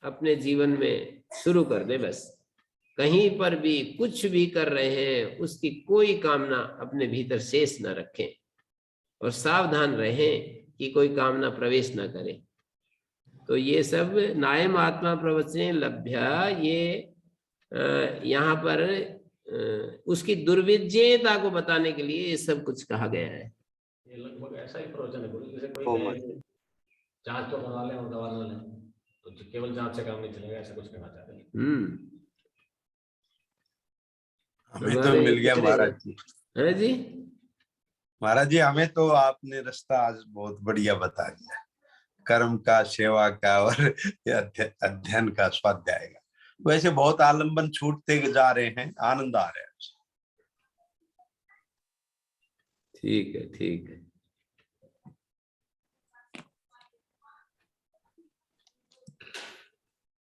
अपने जीवन में शुरू कर दे। बस कहीं पर भी कुछ भी कर रहे हैं उसकी कोई कामना अपने भीतर शेष न रखें, और सावधान रहें कि कोई कामना प्रवेश न करे। तो ये सब नायम आत्मा प्रवचने लभ्य, ये यहाँ पर उसकी दुर्विजयता को बताने के लिए ये सब कुछ कहा गया है। ये लगभग ऐसा ही प्रवचन है गुरु, जैसे कोई ओम कहे जांच तो करवा लें और दवा ना लें, तो केवल जांच से काम नहीं चलेगा, ऐसा कुछ कहना चाहते हैं। हमें तो मिल गया महाराज जी। है जी, महाराज जी हमें तो आपने रास्ता आज बहुत बढ़िया बता दिया, कर्म का, सेवा का और अध्ययन का, स्वाध्याय का। वैसे बहुत आलम्बन छूटते जा रहे हैं, आनंद आ रहा है। ठीक है, ठीक है।